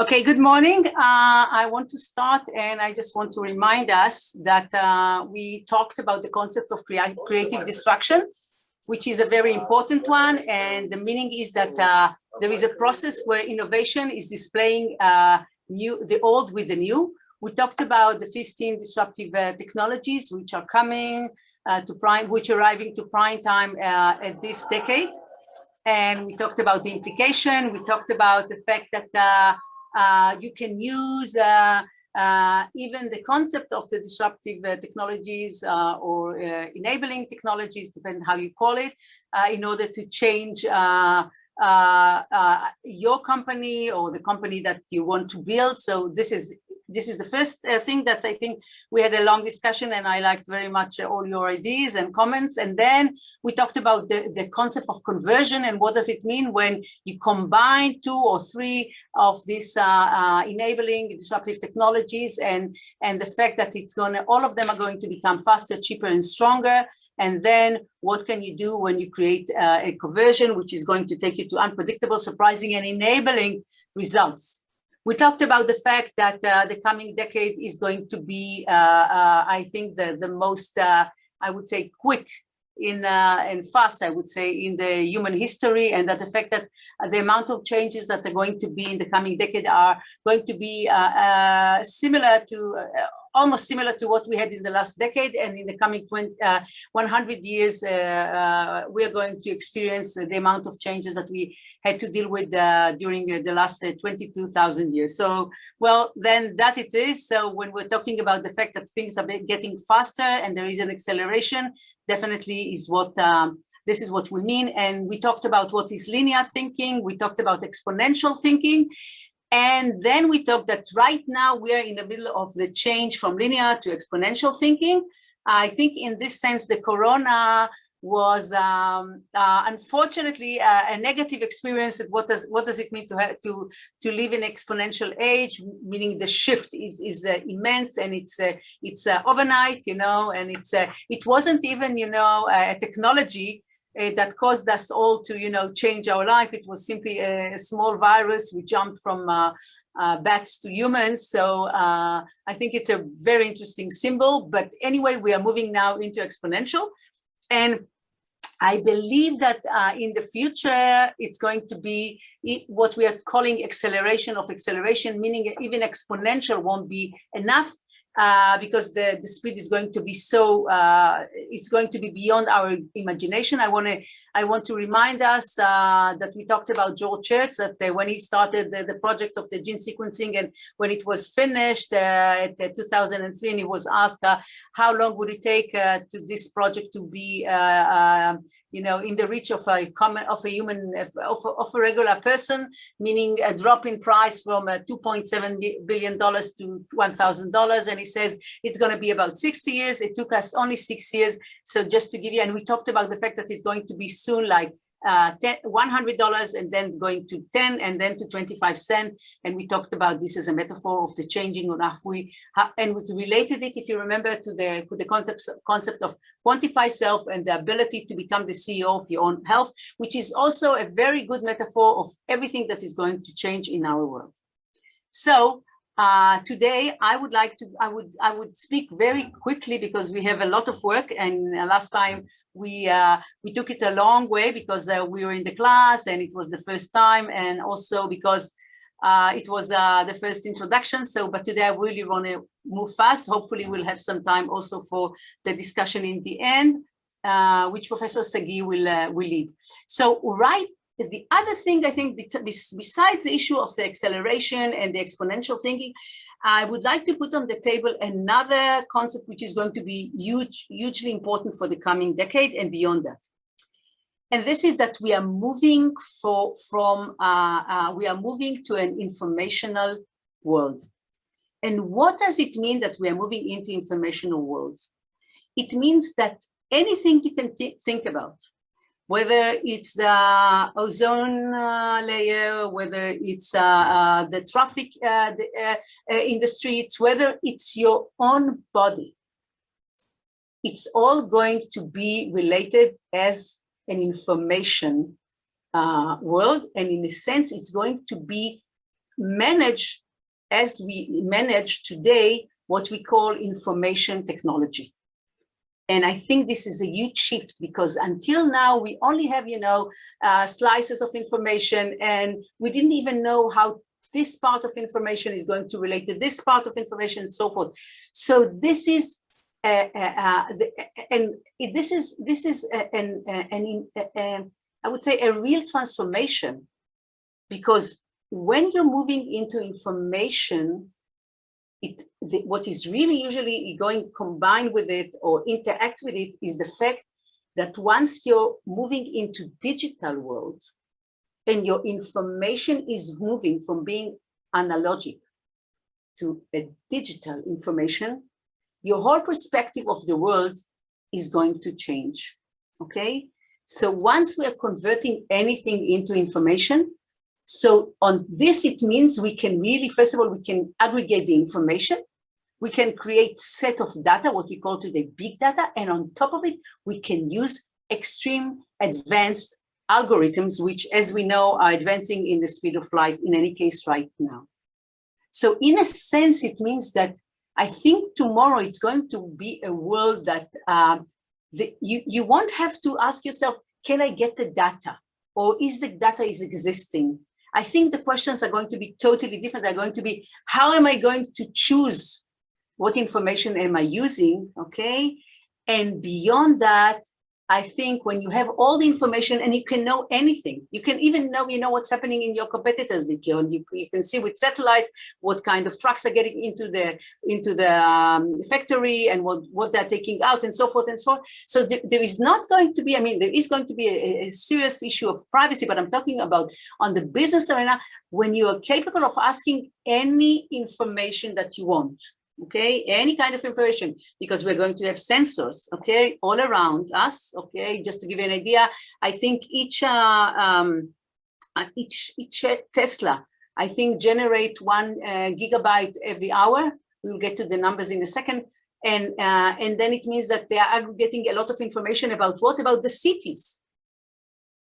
Okay, good morning. I want to start, and I just want to remind us that we talked about the concept of creative destruction, which is a very important one. And the meaning is that there is a process where innovation is displaying the old with the new. We talked about the 15 disruptive technologies which are coming which are arriving to prime time at this decade. And we talked about the implication. We talked about the fact that you can use even the concept of the disruptive technologies or enabling technologies, depending how you call it, in order to change your company or the company that you want to build. So this is the first thing that I think we had a long discussion, and I liked very much all your ideas and comments. And then we talked about the concept of conversion and what does it mean when you combine 2 or 3 of these enabling disruptive technologies, and the fact that all of them are going to become faster, cheaper, and stronger. And then what can you do when you create a conversion, which is going to take you to unpredictable, surprising, and enabling results. We talked about the fact that the coming decade is going to be, I think, the most, I would say, quick and fast, I would say, in the human history, and that the fact that the amount of changes that are going to be in the coming decade are going to be almost similar to what we had in the last decade, and in the coming 100 years, we are going to experience the amount of changes that we had to deal with during the last 22,000 years. So, well, then that it is. So when we're talking about the fact that things are getting faster and there is an acceleration, definitely is what this is what we mean. And we talked about what is linear thinking. We talked about exponential thinking. And then we talked that right now we are in the middle of the change from linear to exponential thinking. I think in this sense, the corona was unfortunately a negative experience. What does it mean to live in exponential age? Meaning the shift is immense, and it's overnight, and it wasn't even a technology that caused us all to, change our life. It was simply a small virus. We jumped from bats to humans. So I think it's a very interesting symbol. But anyway, we are moving now into exponential. And I believe that in the future, it's going to be what we are calling acceleration of acceleration, meaning even exponential won't be enough. Because the speed is going to be so, it's going to be beyond our imagination. I want to remind us that we talked about George Church, that when he started the project of the gene sequencing, and when it was finished at 2003, and he was asked how long would it take to this project to be in the reach of a regular person, meaning a drop in price from $2.7 billion to $1,000. And he says it's going to be about 60 years. It took us only 6 years. So just to give you, and we talked about the fact that it's going to be soon like $100, and then going to 10, and then to 25 cents. And we talked about this as a metaphor of the changing of and we related it, if you remember, to the concept of quantify self and the ability to become the CEO of your own health, which is also a very good metaphor of everything that is going to change in our world. So today, I would speak very quickly because we have a lot of work, and last time we took it a long way because we were in the class and it was the first time, and also because it was the first introduction. So, but today I really want to move fast. Hopefully, we'll have some time also for the discussion in the end, which Professor Sagi will lead. So, right. The other thing, I think, besides the issue of the acceleration and the exponential thinking, I would like to put on the table another concept which is going to be hugely important for the coming decade and beyond that. And this is that we are moving to an informational world. And what does it mean that we are moving into informational world? It means that anything you can think about, whether it's the ozone layer, whether it's the traffic in the streets, whether it's your own body, it's all going to be related as an information world. And in a sense, it's going to be manage, as we manage today, what we call information technology. And I think this is a huge shift, because until now we only have, slices of information, and we didn't even know how this part of information is going to relate to this part of information and so forth. So this is, I would say, a real transformation, because when you're moving into information, what is really usually going combined with it or interact with it is the fact that once you're moving into digital world and your information is moving from being analogic to a digital information, your whole perspective of the world is going to change, okay? So once we are converting anything into information, so on this, it means we can really, first of all, we can aggregate the information. We can create set of data, what we call today big data. And on top of it, we can use extreme advanced algorithms, which, as we know, are advancing in the speed of light in any case right now. So in a sense, it means that I think tomorrow it's going to be a world that you won't have to ask yourself, can I get the data? Or is the data is existing? I think the questions are going to be totally different. They're going to be, how am I going to choose what information am I using, okay? And beyond that, I think when you have all the information and you can know anything, you can even know, what's happening in your competitors, because you can see with satellites what kind of trucks are getting into the factory and what they're taking out and so forth and so forth. So there is not going to be, there is going to be a serious issue of privacy, but I'm talking about on the business arena, when you are capable of asking any information that you want. Okay, any kind of information, because we're going to have sensors, okay, all around us, okay, just to give you an idea, I think each Tesla, I think, generate 1 gigabyte every hour. We'll get to the numbers in a second. And then it means that they are aggregating a lot of information about what? About the cities.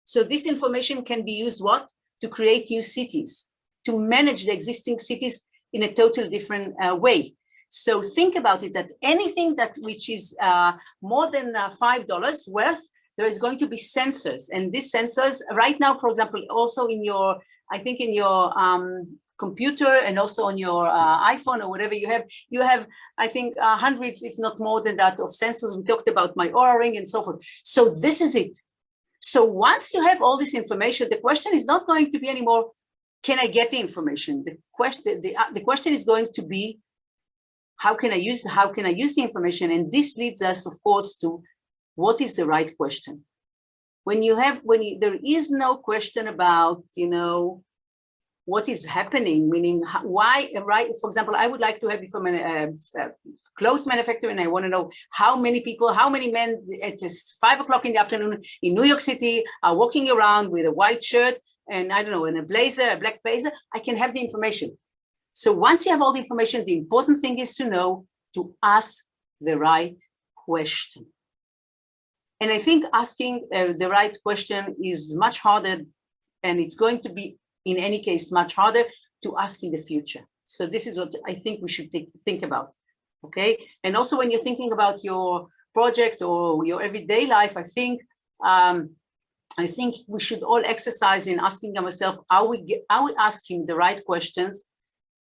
So this information can be used, what? To create new cities, to manage the existing cities in a totally different way. So think about it, that anything which is more than $5 worth, there is going to be sensors. And these sensors right now, for example, also in your, I think in your computer and also on your iPhone or whatever you have, I think hundreds, if not more than that, of sensors. We talked about my Oura Ring and so forth. So this is it. So once you have all this information, the question is not going to be anymore, can I get the information? The question is going to be, how can I use the information? And this leads us, of course, to what is the right question. There is no question about, what is happening, meaning why, right? For example, I would like to have it from a clothes manufacturer, and I want to know how many men at 5 o'clock in the afternoon in New York City are walking around with a white shirt and, I don't know, and a black blazer. I can have the information. So once you have all the information, the important thing is to ask the right question. And I think asking the right question is much harder, and it's going to be, in any case, much harder to ask in the future. So this is what I think we should think about, okay? And also when you're thinking about your project or your everyday life, I think we should all exercise in asking ourselves, are we asking the right questions?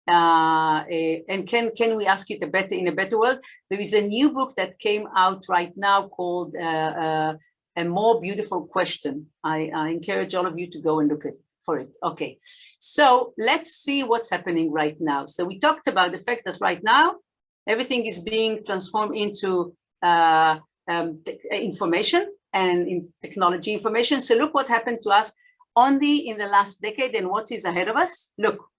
And can we ask it in a better world? There is a new book that came out right now called A More Beautiful Question. I encourage all of you to go and look for it. Okay, so let's see what's happening right now. So we talked about the fact that right now everything is being transformed into information and in technology information. So look what happened to us only in the last decade and what is ahead of us. Look.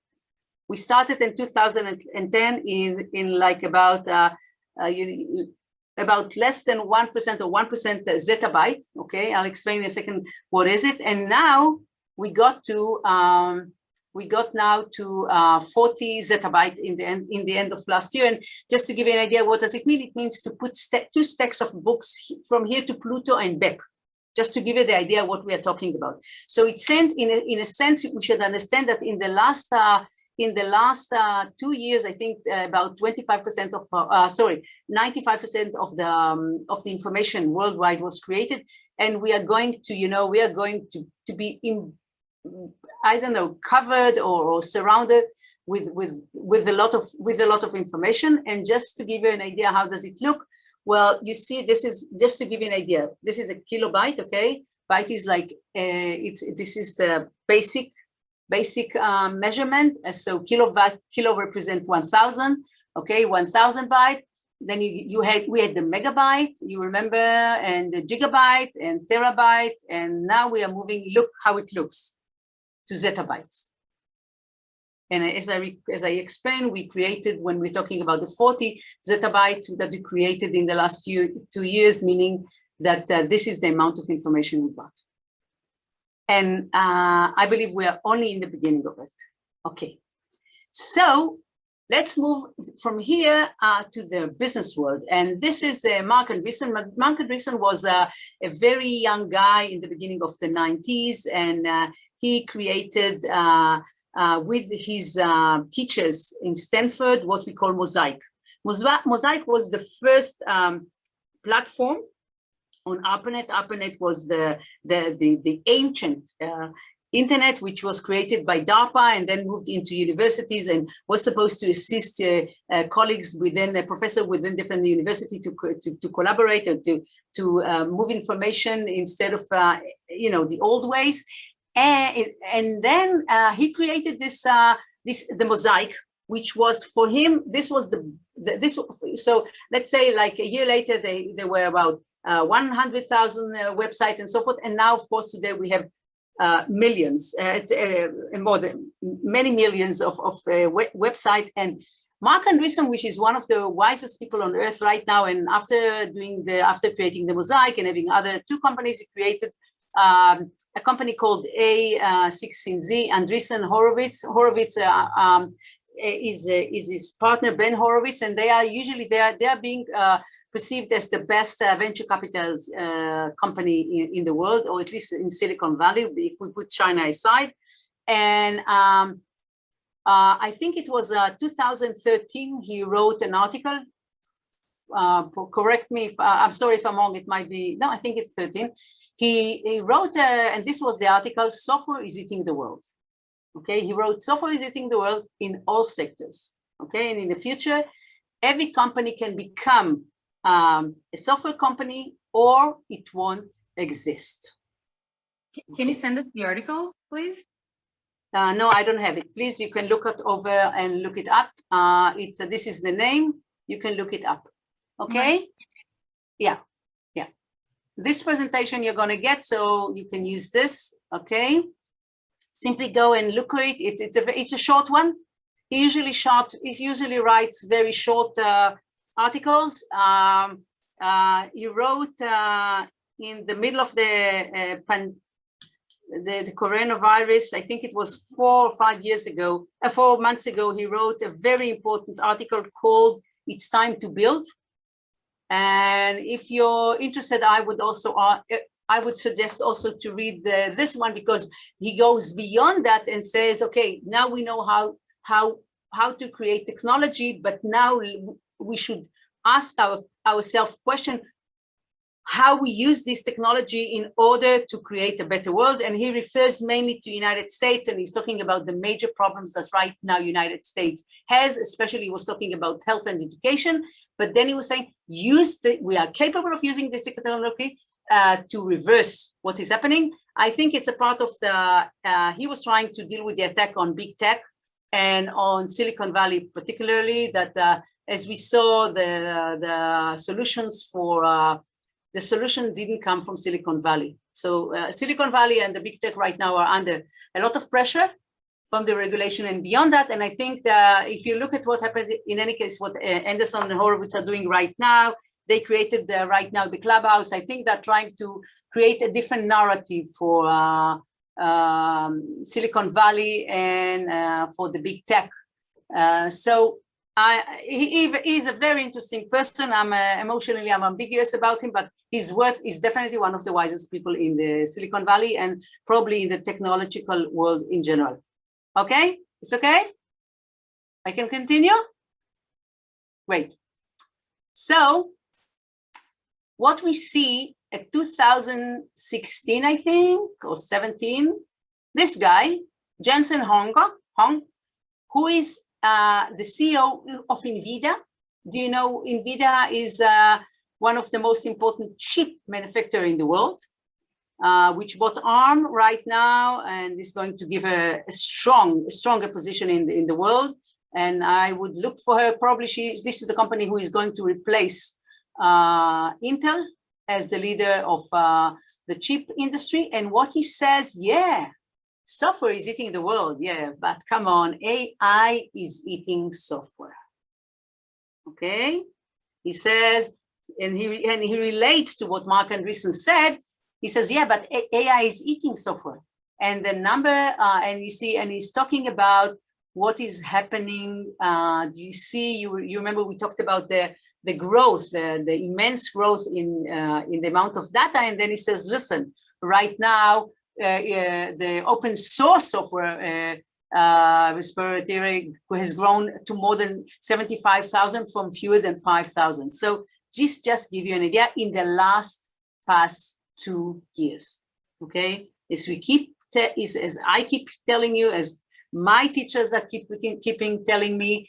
We started in 2010 in like about less than 1% or 1% zettabyte. Okay, I'll explain in a second what is it. And now we got now to 40 zettabyte in the end of last year. And just to give you an idea, what does it mean? It means to put 2 stacks of books from here to Pluto and back. Just to give you the idea what we are talking about. So it's in a sense we should understand that in the last in the last 2 years, I think about 25% of, 95% of the information worldwide was created, and we are going to, we are going to be in, I don't know, covered or surrounded with a lot of information. And just to give you an idea, how does it look? Well, you see, this is just to give you an idea. This is a kilobyte, okay? Byte is like this is the basic measurement. So kilo represent 1,000, okay, 1,000 byte. Then we had the megabyte, you remember, and the gigabyte and terabyte, and now we are moving. Look how it looks, to zettabytes. And as I explained, we created, when we're talking about the 40 zettabytes that we created in the last 2 years, meaning that this is the amount of information we got. And I believe we are only in the beginning of it. Okay, so let's move from here to the business world. And this is Mark Andreessen. Mark Andreessen was a very young guy in the beginning of the 90s, and he created with his teachers in Stanford what we call Mosaic. Mosaic was the first platform on ARPANET. ARPANET was the ancient internet, which was created by DARPA and then moved into universities and was supposed to assist colleagues within, a professor within different universities to collaborate and to move information instead of the old ways. And then he created the Mosaic, which was for him, this was so let's say like a year later, there were about 100,000 websites and so forth. And now, of course, today we have millions, more than many millions of websites. And Mark Andreessen, which is one of the wisest people on earth right now, and after creating the Mosaic and having other two companies, he created a company called A16Z. Andreessen Horowitz. Horowitz is his partner Ben Horowitz, and they are being perceived as the best venture capital company in the world, or at least in Silicon Valley, if we put China aside. And I think it was 2013, he wrote an article. Correct me if I'm sorry if I'm wrong. It might be, no, I think it's 13. He wrote, and this was the article, "Software is eating the world." Okay, he wrote, "Software is eating the world in all sectors." Okay, and in the future, every company can become a software company, or it won't exist. Can you send us the article, please? No, I don't have it. Please, you can look it over and look it up. This is the name. You can look it up. Okay? Right. Yeah. This presentation you're going to get, so you can use this. Okay? Simply go and look at it. It's a short one. He usually writes very short articles. He wrote in the middle of the coronavirus, I think it was 4 or 5 years ago, 4 months ago, he wrote a very important article called "It's Time to Build." And if you're interested, I would suggest also to read this one, because he goes beyond that and says, okay, now we know how to create technology, but now we should ask ourselves question how we use this technology in order to create a better world. And he refers mainly to United States, and he's talking about the major problems that right now United States has, especially he was talking about health and education. But then he was saying, we are capable of using this technology to reverse what is happening. I think it's a part of he was trying to deal with the attack on big tech and on Silicon Valley particularly, that as we saw, the solution didn't come from Silicon Valley. So Silicon Valley and the big tech right now are under a lot of pressure from the regulation and beyond that. And I think that if you look at what happened, in any case, what Andreessen and Horowitz are doing right now, they created right now the Clubhouse. I think they're trying to create a different narrative for Silicon Valley and for the big tech. So he's a very interesting person. I'm ambiguous about him, but his worth is definitely one of the wisest people in the Silicon Valley and probably in the technological world in general. Okay, it's okay? I can continue? Great. So what we see at 2016, I think, or 17, this guy, Jensen Huang, who is the CEO of NVIDIA. Do you know NVIDIA is one of the most important chip manufacturers in the world, which bought ARM right now and is going to give a stronger position in the world. And I would look for her. Probably this is the company who is going to replace Intel as the leader of the chip industry. And what he says, yeah, software is eating the world, yeah, but come on, AI is eating software. Okay, he says, and he relates to what Mark Andreessen said. He says, yeah, but AI is eating software. And the number, and you see, and he's talking about what is happening. You see, you remember we talked about the growth, the immense growth in the amount of data. And then he says, listen, right now, the open source software respiratory has grown to more than 75,000 from fewer than 5,000. So just give you an idea in the past 2 years. Okay, as I keep telling you, as my teachers are keeping telling me,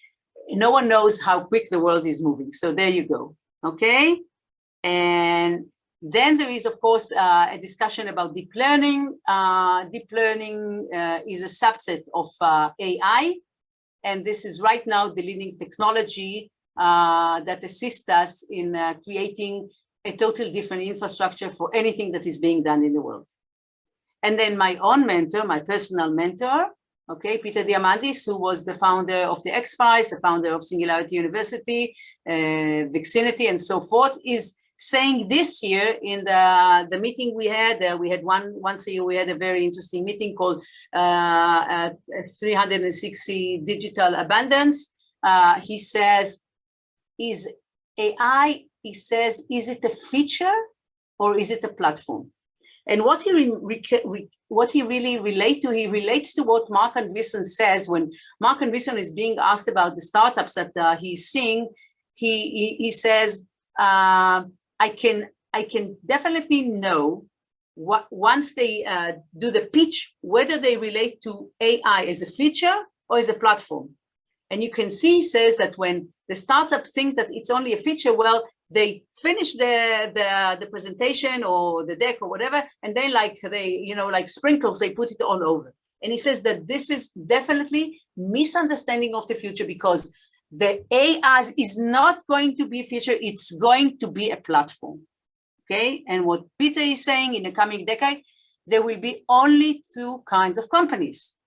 no one knows how quick the world is moving. So there you go. Okay, and then there is, of course, a discussion about deep learning. Deep learning is a subset of AI, and this is right now the leading technology that assists us in creating a totally different infrastructure for anything that is being done in the world. And then my own mentor, my personal mentor, okay, Peter Diamandis, who was the founder of the XPRIZE, the founder of Singularity University, Vixinity, and so forth, is saying this year in the meeting we had once a year, we had a very interesting meeting called 360 Digital Abundance. He says, is AI, he says, is it a feature or is it a platform? And what he really relates to what Mark Andreessen says. When Mark Andreessen is being asked about the startups that he's seeing, he says, I can definitely know what once they do the pitch, whether they relate to AI as a feature or as a platform. And you can see, he says, that when the startup thinks that it's only a feature, well, they finish the presentation or the deck or whatever, and then like sprinkles, they put it all over. And he says that this is definitely misunderstanding of the future, because the AI is not going to be a feature, it's going to be a platform. Okay, and what Peter is saying, in the coming decade, there will be only two kinds of companies.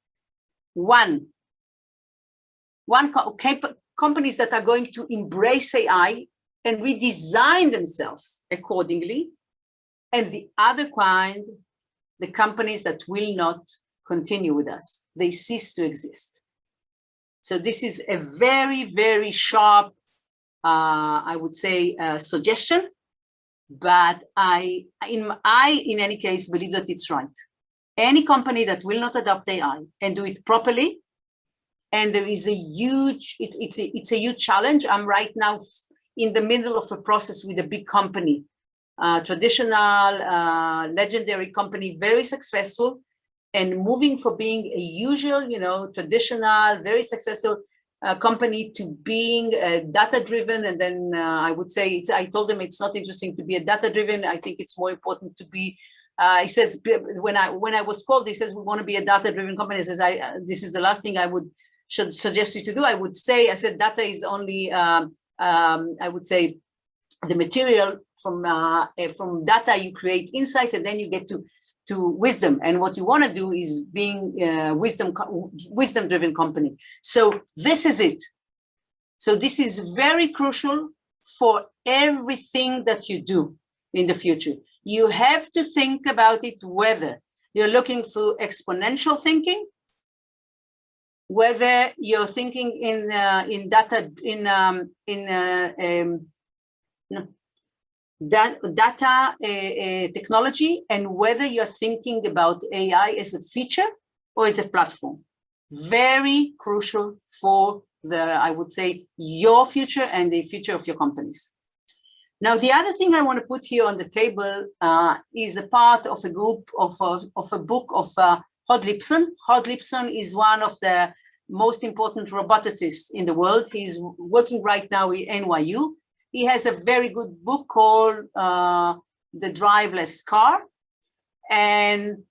Companies that are going to embrace AI and redesign themselves accordingly, and the other kind, the companies that will not continue with us. They cease to exist. So this is a very, very sharp, I would say, suggestion, but I, in any case, believe that it's right. Any company that will not adopt AI and do it properly, and there is a huge, it's a huge challenge. I'm right now in the middle of a process with a big company, traditional, legendary company, very successful, and moving from being a usual, traditional, very successful company to being data-driven. And then I would say, I told them it's not interesting to be a data-driven. I think it's more important to be, he says, when I was called, he says, we want to be a data-driven company. He says, this is the last thing I should suggest you to do. I said, data is only, I would say, the material from data, you create insight, and then you get to wisdom. And what you want to do is being wisdom-driven company. So this is it. So this is very crucial for everything that you do in the future. You have to think about it, whether you're looking for exponential thinking, whether you're thinking in data data technology, and whether you're thinking about AI as a feature or as a platform. Very crucial for I would say, your future and the future of your companies. Now, the other thing I want to put here on the table is a part of a group of a book of Hod Lipson. Hod Lipson is one of the most important roboticists in the world. He's working right now at NYU. He has a very good book called The Driveless Car. And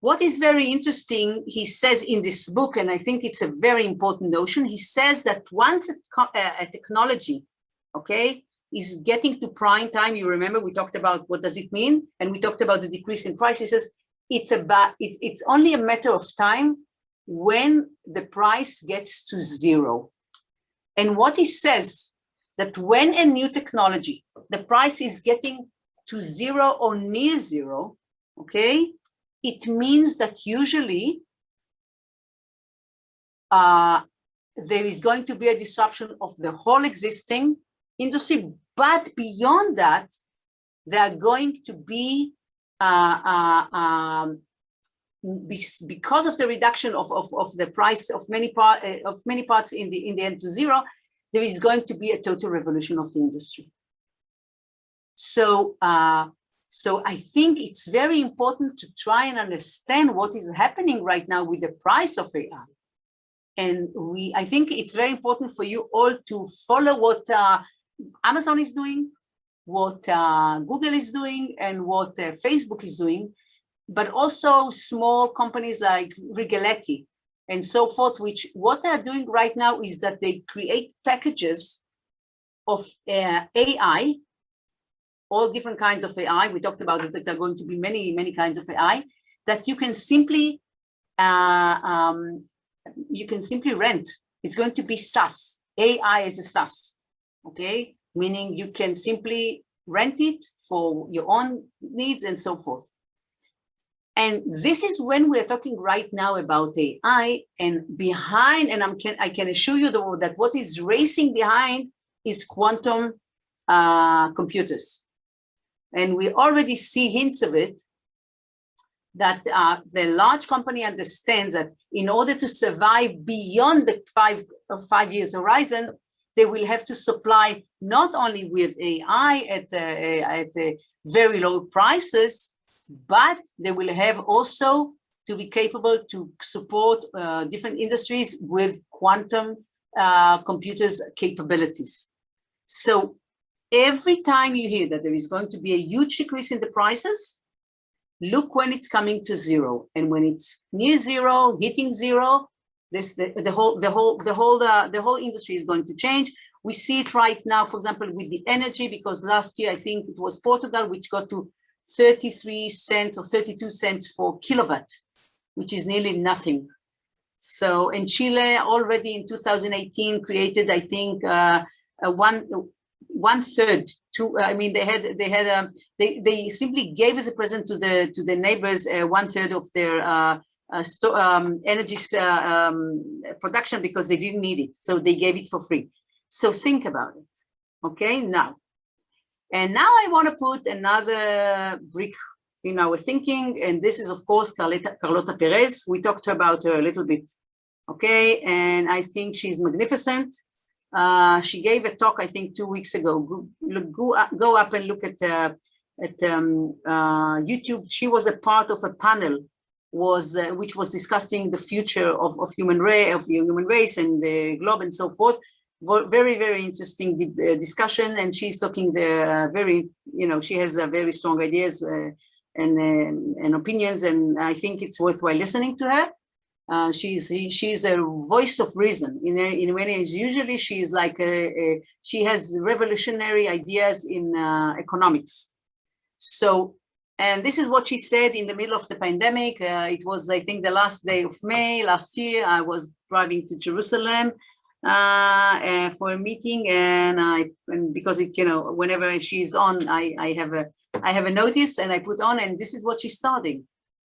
what is very interesting, he says in this book, and I think it's a very important notion, he says that once a technology, okay, is getting to prime time, you remember we talked about what does it mean, and we talked about the decrease in price. He says it's only a matter of time when the price gets to zero. And what he says, that when a new technology, the price is getting to zero or near zero, okay, it means that usually there is going to be a disruption of the whole existing industry, but beyond that, there are going to be, because of the reduction of the price of many parts in the end to zero, there is going to be a total revolution of the industry. So I think it's very important to try and understand what is happening right now with the price of AI. And I think it's very important for you all to follow what Amazon is doing, what Google is doing, and what Facebook is doing, but also small companies like Rigoletti and so forth, which what they're doing right now is that they create packages of AI, all different kinds of AI. We talked about it, that there are going to be many, many kinds of AI that you can simply rent. It's going to be SaaS, AI as a SaaS, okay? Meaning you can simply rent it for your own needs and so forth. And this is when we're talking right now about AI, and behind, and I can assure you that what is racing behind is quantum computers. And we already see hints of it, that the large company understands that in order to survive beyond the five years horizon, they will have to supply not only with AI at very low prices, but they will have also to be capable to support different industries with quantum computers capabilities. So every time you hear that there is going to be a huge decrease in the prices, look when it's coming to zero. And when it's near zero, hitting zero, the whole industry is going to change. We see it right now, for example, with the energy, because last year I think it was Portugal which got to 33 cents or 32 cents for kilowatt, which is nearly nothing. So in Chile already in 2018 created, I think, one third. They simply gave as a present to the neighbors 1/3 of their energy production because they didn't need it, so they gave it for free. So think about it, okay? Now I want to put another brick in our thinking, and this is of course Carlota Perez. We talked about her a little bit, okay? And I think she's magnificent. She gave a talk, I think 2 weeks ago. Go up and look at YouTube. She was a part of a panel which was discussing the future of the human race and the globe and so forth. Very, very interesting discussion, and she's talking there she has very strong ideas and opinions, and I think it's worthwhile listening to her. She's a voice of reason in many ways. Usually she's like she has revolutionary ideas in economics. So, and this is what she said in the middle of the pandemic. It was, I think, the last day of May last year. I was driving to Jerusalem for a meeting, and because it, whenever she's on, I have a notice and I put on, and this is what she's starting.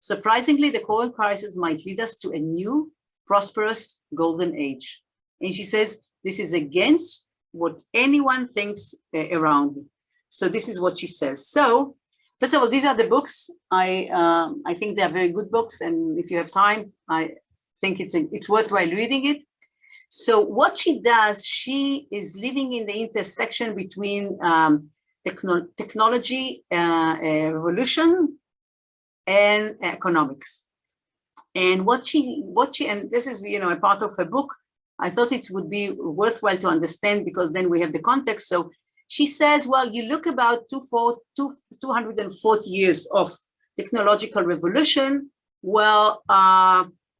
Surprisingly, the current crisis might lead us to a new, prosperous, golden age. And she says, this is against what anyone thinks around me. So this is what she says. So, first of all, these are the books. I think they are very good books. And if you have time, I think it's worthwhile reading it. So what she does, she is living in the intersection between technology, revolution, and economics. And what she, and this is, a part of her book, I thought it would be worthwhile to understand because then we have the context. So she says, well, you look about 240 years of technological revolution. Well,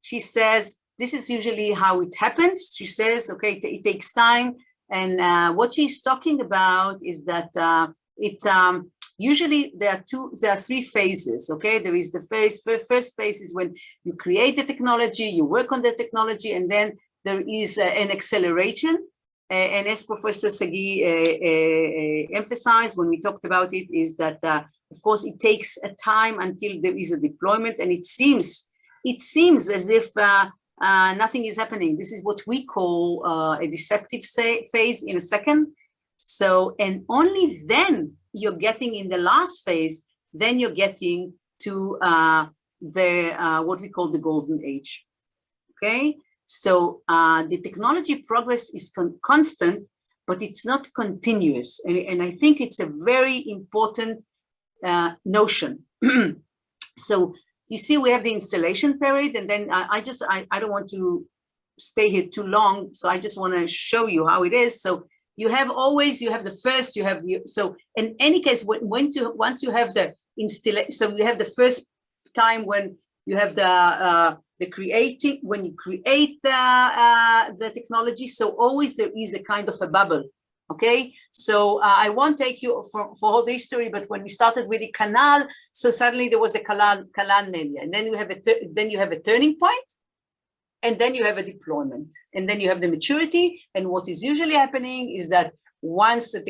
she says, this is usually how it happens. She says, okay, it takes time. And what she's talking about is that usually there are three phases, okay? There is the first phase is when you create the technology, you work on the technology, and then there is an acceleration. And as Professor Sagi emphasized when we talked about it, is that, of course, it takes a time until there is a deployment, and it seems as if nothing is happening. This is what we call a deceptive phase in a second. So, and only then you're getting in the last phase, then you're getting to what we call the golden age, okay? So the technology progress is constant, but it's not continuous. And I think it's a very important notion. So you see, we have the installation period, and then I don't want to stay here too long, so I just want to show you how it is. So you have the first, so in any case, once you have the installation, so you have the first time when you have the creating, when you create the technology, so always there is a kind of a bubble, okay? So I won't take you for all the history, but when we started with the canal, so suddenly there was a canal media, and then you have a turning point, and then you have a deployment, and then you have the maturity. And what is usually happening is that once the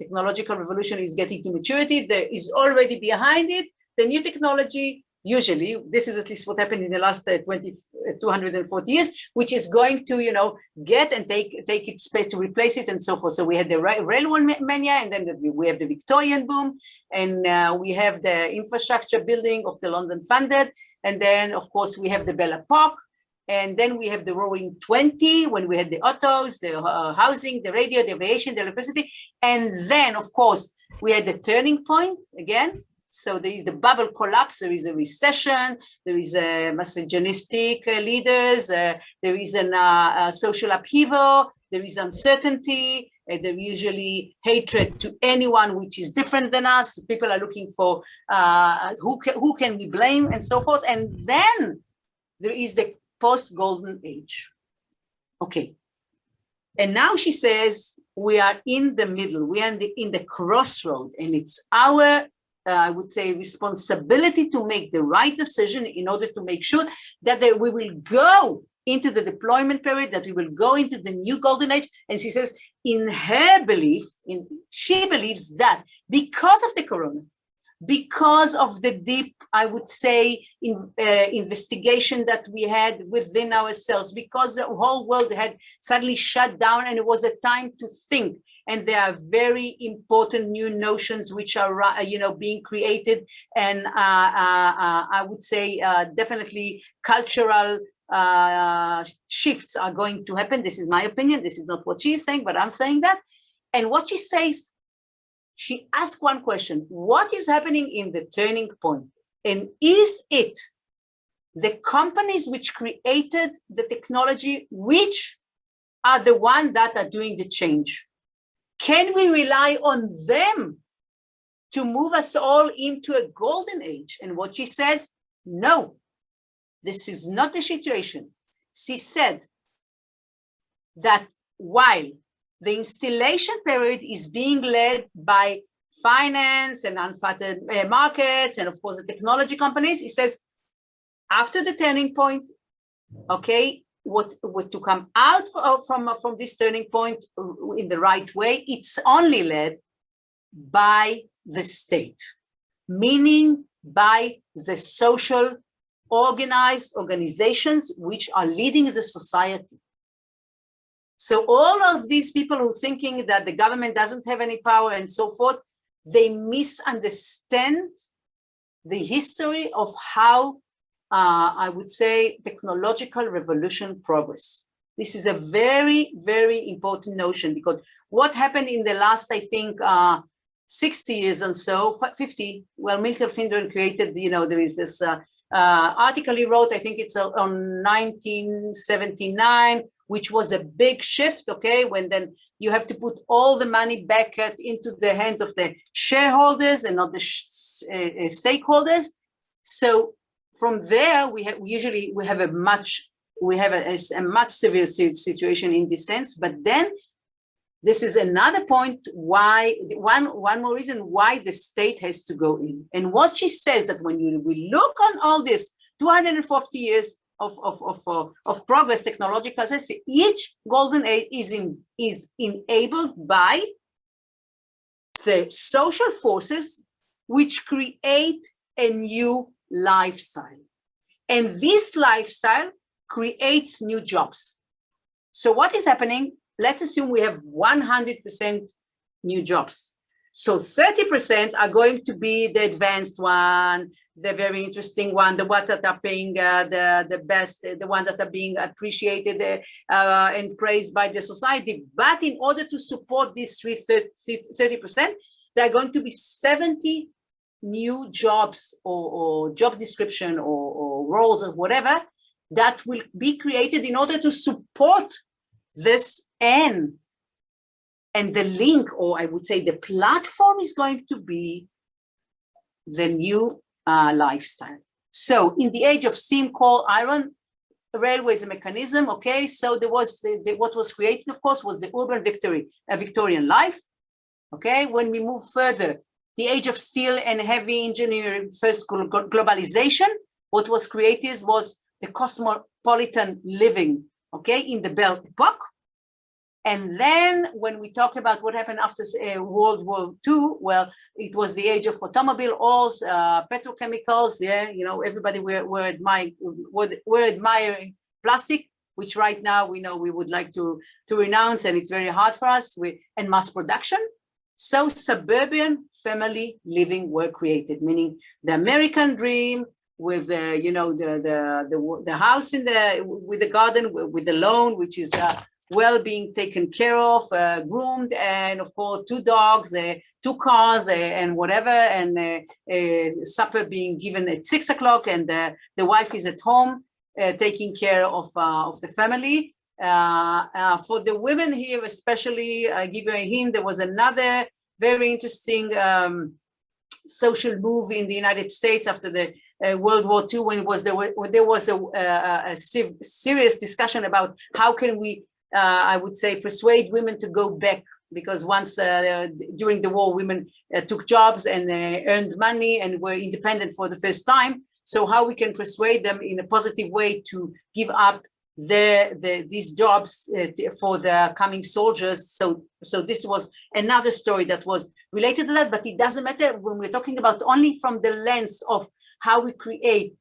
technological revolution is getting to maturity, there is already behind it the new technology. Usually, this is at least what happened in the last 240 years, which is going to, get and take its space to replace it and so forth. So we had the railway mania, and then we have the Victorian boom, and we have the infrastructure building of the London funded, and then of course we have the Belle Epoque, and then we have the Roaring 20 when we had the autos, the housing, the radio, the aviation, the electricity, and then of course we had the turning point again. So there is the bubble collapse, there is a recession, there is a misogynistic leaders, there is a social upheaval, there is uncertainty, there usually hatred to anyone which is different than us. People are looking for who can we blame and so forth. And then there is the post-golden age. Okay. And now she says, we are in the middle, we are in the crossroad, and it's our I would say, responsibility to make the right decision in order to make sure that we will go into the deployment period, that we will go into the new golden age. And she says, in her belief, she believes that because of the corona, because of the deep, I would say, investigation that we had within ourselves, because the whole world had suddenly shut down and it was a time to think. And there are very important new notions which are, being created. And I would say definitely cultural shifts are going to happen. This is my opinion. This is not what she's saying, but I'm saying that. And what she says, she asked one question: what is happening in the turning point? And is it the companies which created the technology, which are the ones that are doing the change? Can we rely on them to move us all into a golden age? And what she says, no, this is not the situation. She said that while the installation period is being led by finance and unfettered markets, and of course the technology companies, he says, after the turning point, okay, what to come out from this turning point in the right way, it's only led by the state, meaning by the social organized organizations which are leading the society. So all of these people who are thinking that the government doesn't have any power and so forth, they misunderstand the history of how I would say technological revolution progress. This is a very, very important notion, because what happened in the last, I think, 60 years and so, 50, well, Milton Friedman created, there is this article he wrote, I think it's on 1979, which was a big shift, okay, when then you have to put all the money back into the hands of the shareholders and not the stakeholders. So from there, we have a much severe situation in this sense. But then this is another point why, one more reason why the state has to go in. And what she says that when we look on all this 240 years of progress, technological, each golden age is enabled by the social forces which create a new lifestyle. And this lifestyle creates new jobs. So what is happening? Let's assume we have 100% new jobs. So 30% are going to be the advanced one, the very interesting one, the one that are paying the best, the one that are being appreciated and praised by the society. But in order to support this 30%, there are going to be 70 new jobs or job description or roles or whatever that will be created in order to support this N. And the link, or I would say the platform, is going to be the new lifestyle. So in the age of steam, coal, iron, railways, a mechanism, okay, so there was what was created, of course, was the urban Victorian life, okay. When we move further, the age of steel and heavy engineering, first globalization, what was created was the cosmopolitan living, okay, in the Belle Epoque. And then when we talk about what happened after World War II, well, it was the age of automobile oils, petrochemicals, yeah, everybody were admiring plastic, which right now we know we would like to renounce, and it's very hard for us, and mass production. So suburban family living were created, meaning the American dream with the house with the garden, with the lawn, which is well being taken care of, groomed, and of course 2 dogs, 2 cars, and whatever, and supper being given at 6 o'clock, and the wife is at home taking care of the family. For the women here, especially, I give you a hint, there was another very interesting social move in the United States after the World War II, when there was a serious discussion about how can we, I would say, persuade women to go back, because once during the war, women took jobs and earned money and were independent for the first time. So how we can persuade them in a positive way to give up these jobs for the coming soldiers. So this was another story that was related to that, but it doesn't matter when we're talking about only from the lens of how we create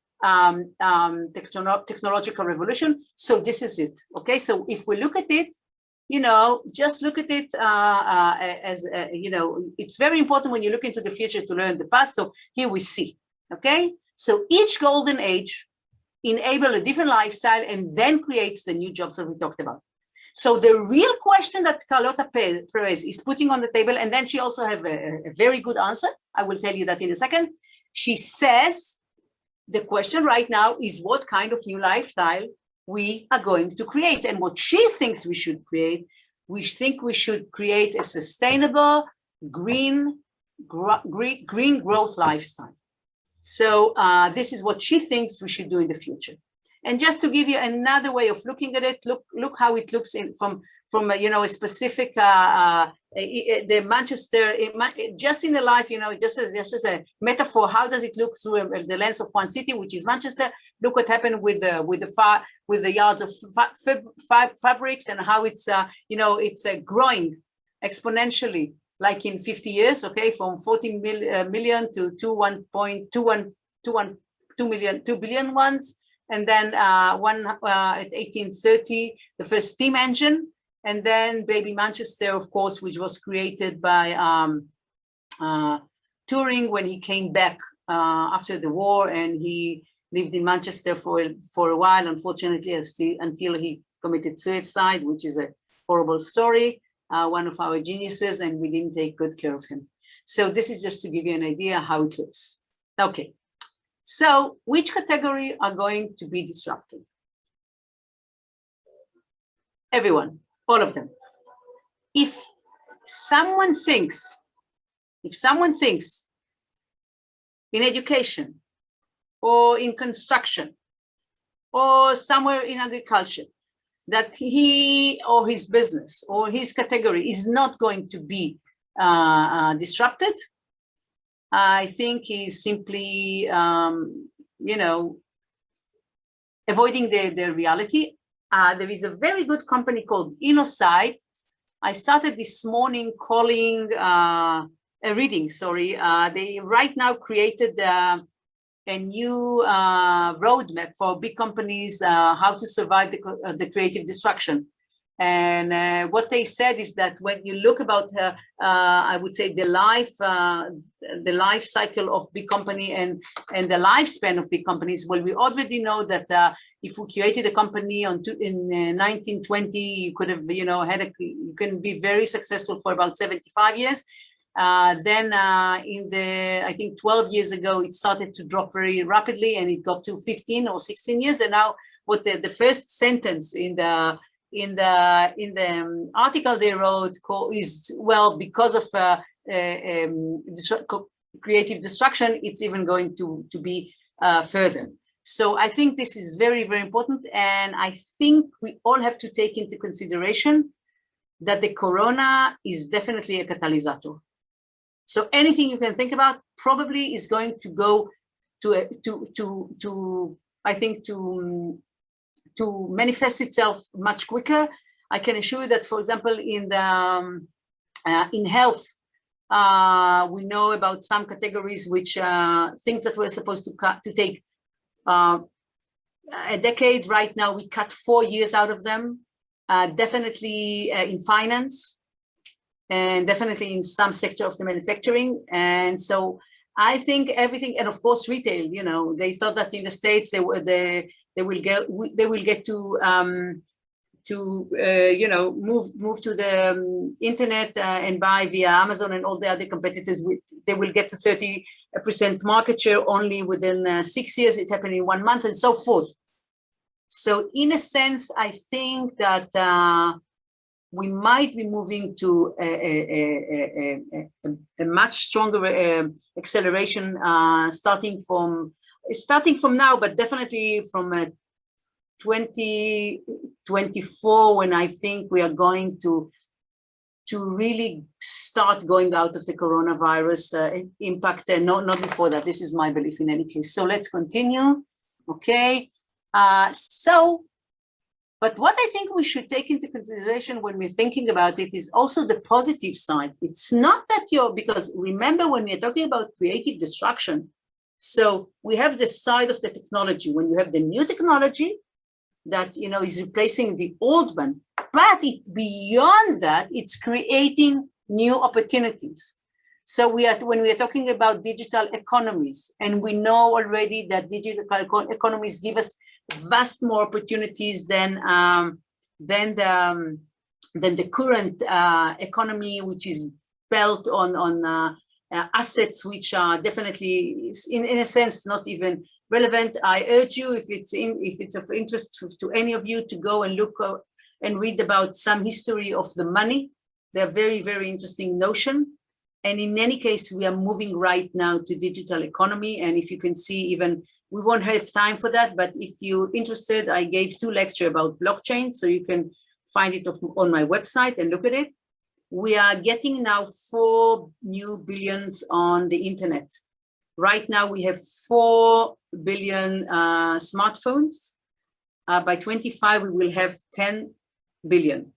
technological revolution. So this is it, okay? So if we look at it, just look at it as, it's very important when you look into the future to learn the past. So here we see, okay? So each golden age enable a different lifestyle and then creates the new jobs that we talked about. So the real question that Carlota Perez is putting on the table, and then she also have a very good answer, I will tell you that in a second. She says, the question right now is what kind of new lifestyle we are going to create. And what she thinks we should create, we think we should create a sustainable, green growth lifestyle. So this is what she thinks we should do in the future. And just to give you another way of looking at it, look how it looks from a specific the Manchester, just in the life, just as a metaphor. How does it look through the lens of one city, which is Manchester? Look what happened with the yards of fabrics, and how it's it's growing exponentially, like in 50 years, okay, from 14 million to 2 billion ones. And then at 1830, the first steam engine, and then baby Manchester, of course, which was created by Turing when he came back after the war, and he lived in Manchester for a while, unfortunately, until he committed suicide, which is a horrible story, one of our geniuses, and we didn't take good care of him. So this is just to give you an idea how it looks. Okay, so which category are going to be disrupted? Everyone, all of them. If someone thinks in education or in construction or somewhere in agriculture that he or his business or his category is not going to be disrupted, I think he's simply, avoiding the reality. There is a very good company called InnoSight. I started this morning calling reading. They right now created a new roadmap for big companies how to survive the creative destruction. And what they said is that when you look about, I would say, the life cycle of big company and the lifespan of big companies, well, we already know that if we created a company in 1920, you could have, you can be very successful for about 75 years. Then I think 12 years ago, it started to drop very rapidly, and it got to 15 or 16 years. And now, what the first sentence in the article they wrote is, well, because of creative destruction, it's even going to be further. So I think this is very, very important. And I think we all have to take into consideration that the corona is definitely a catalyst. So anything you can think about probably is going to go to manifest itself much quicker. I can assure you that, for example, in health, we know about some categories which things that were supposed to take a decade. Right now, we cut 4 years out of them. Definitely in finance, and definitely in some sector of the manufacturing. And so I think everything, and of course retail. They thought that in the States they will get to move to the internet and buy via Amazon and all the other competitors. They will get to 30% market share only within 6 years. It's happening in 1 month, and so forth. So in a sense, I think that we might be moving to a much stronger acceleration starting from now, but definitely from 2024, when I think we are going to really start going out of the coronavirus impact, and not before that. This is my belief in any case. So let's continue. Okay. But what I think we should take into consideration when we're thinking about it is also the positive side. It's not that because remember, when we're talking about creative destruction, so we have the side of the technology, when you have the new technology that, is replacing the old one, but it's beyond that, it's creating new opportunities. So when we are talking about digital economies, and we know already that digital economies give us vast more opportunities than the current economy, which is built on assets which are definitely, in a sense, not even relevant. I urge you, if it's of interest to any of you, to go and look and read about some history of the money. They're very, very interesting notion. And in any case, we are moving right now to digital economy. And if you can see, even we won't have time for that, but if you're interested, I gave 2 lectures about blockchain, so you can find it on my website and look at it. We are getting now 4 new billions on the internet. Right now, we have 4 billion smartphones. By 25, we will have 10 billion.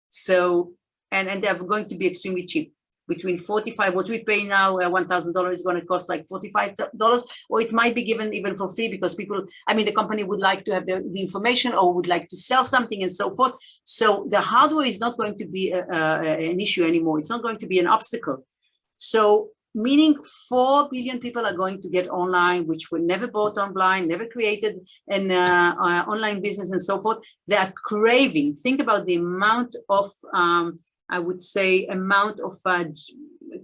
So, and they're going to be extremely cheap. Between 45, what we pay now, $1,000 is going to cost like $45, or it might be given even for free because the company would like to have the information or would like to sell something and so forth. So the hardware is not going to be an issue anymore. It's not going to be an obstacle. So meaning 4 billion people are going to get online, which were never bought online, never created an online business and so forth. They are craving. Think about the amount of, I would say, amount of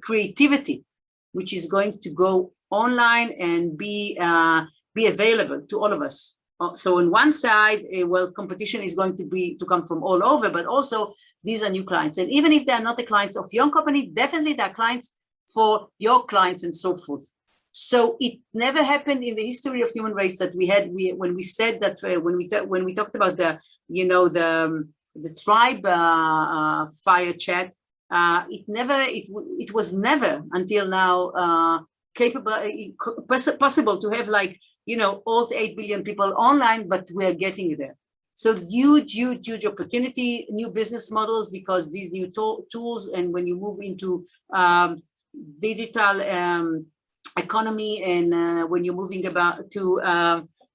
creativity, which is going to go online and be available to all of us. So on one side, well, competition is going to come from all over, but also these are new clients. And even if they are not the clients of your company, definitely they are clients for your clients and so forth. So it never happened in the history of human race that when we said that when we talked about the tribe fire chat, it was never until now possible to have like all the 8 billion people online, but we are getting there. So huge opportunity, new business models, because these new tools, and when you move into digital economy, and when you're moving about to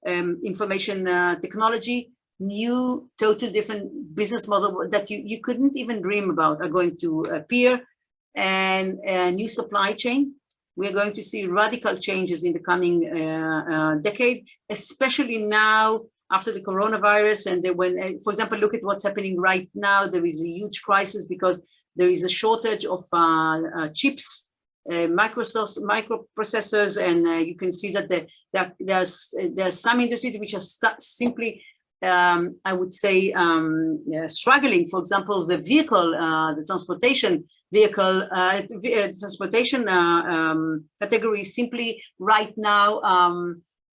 information technology, new, total different business model that you couldn't even dream about are going to appear, and a new supply chain. We're going to see radical changes in the coming decade, especially now after the coronavirus. And when, for example, look at what's happening right now. There is a huge crisis because there is a shortage of chips, microprocessors, and you can see that there's some industries which are simply, I would say, struggling. For example, the vehicle, the transportation category simply right now,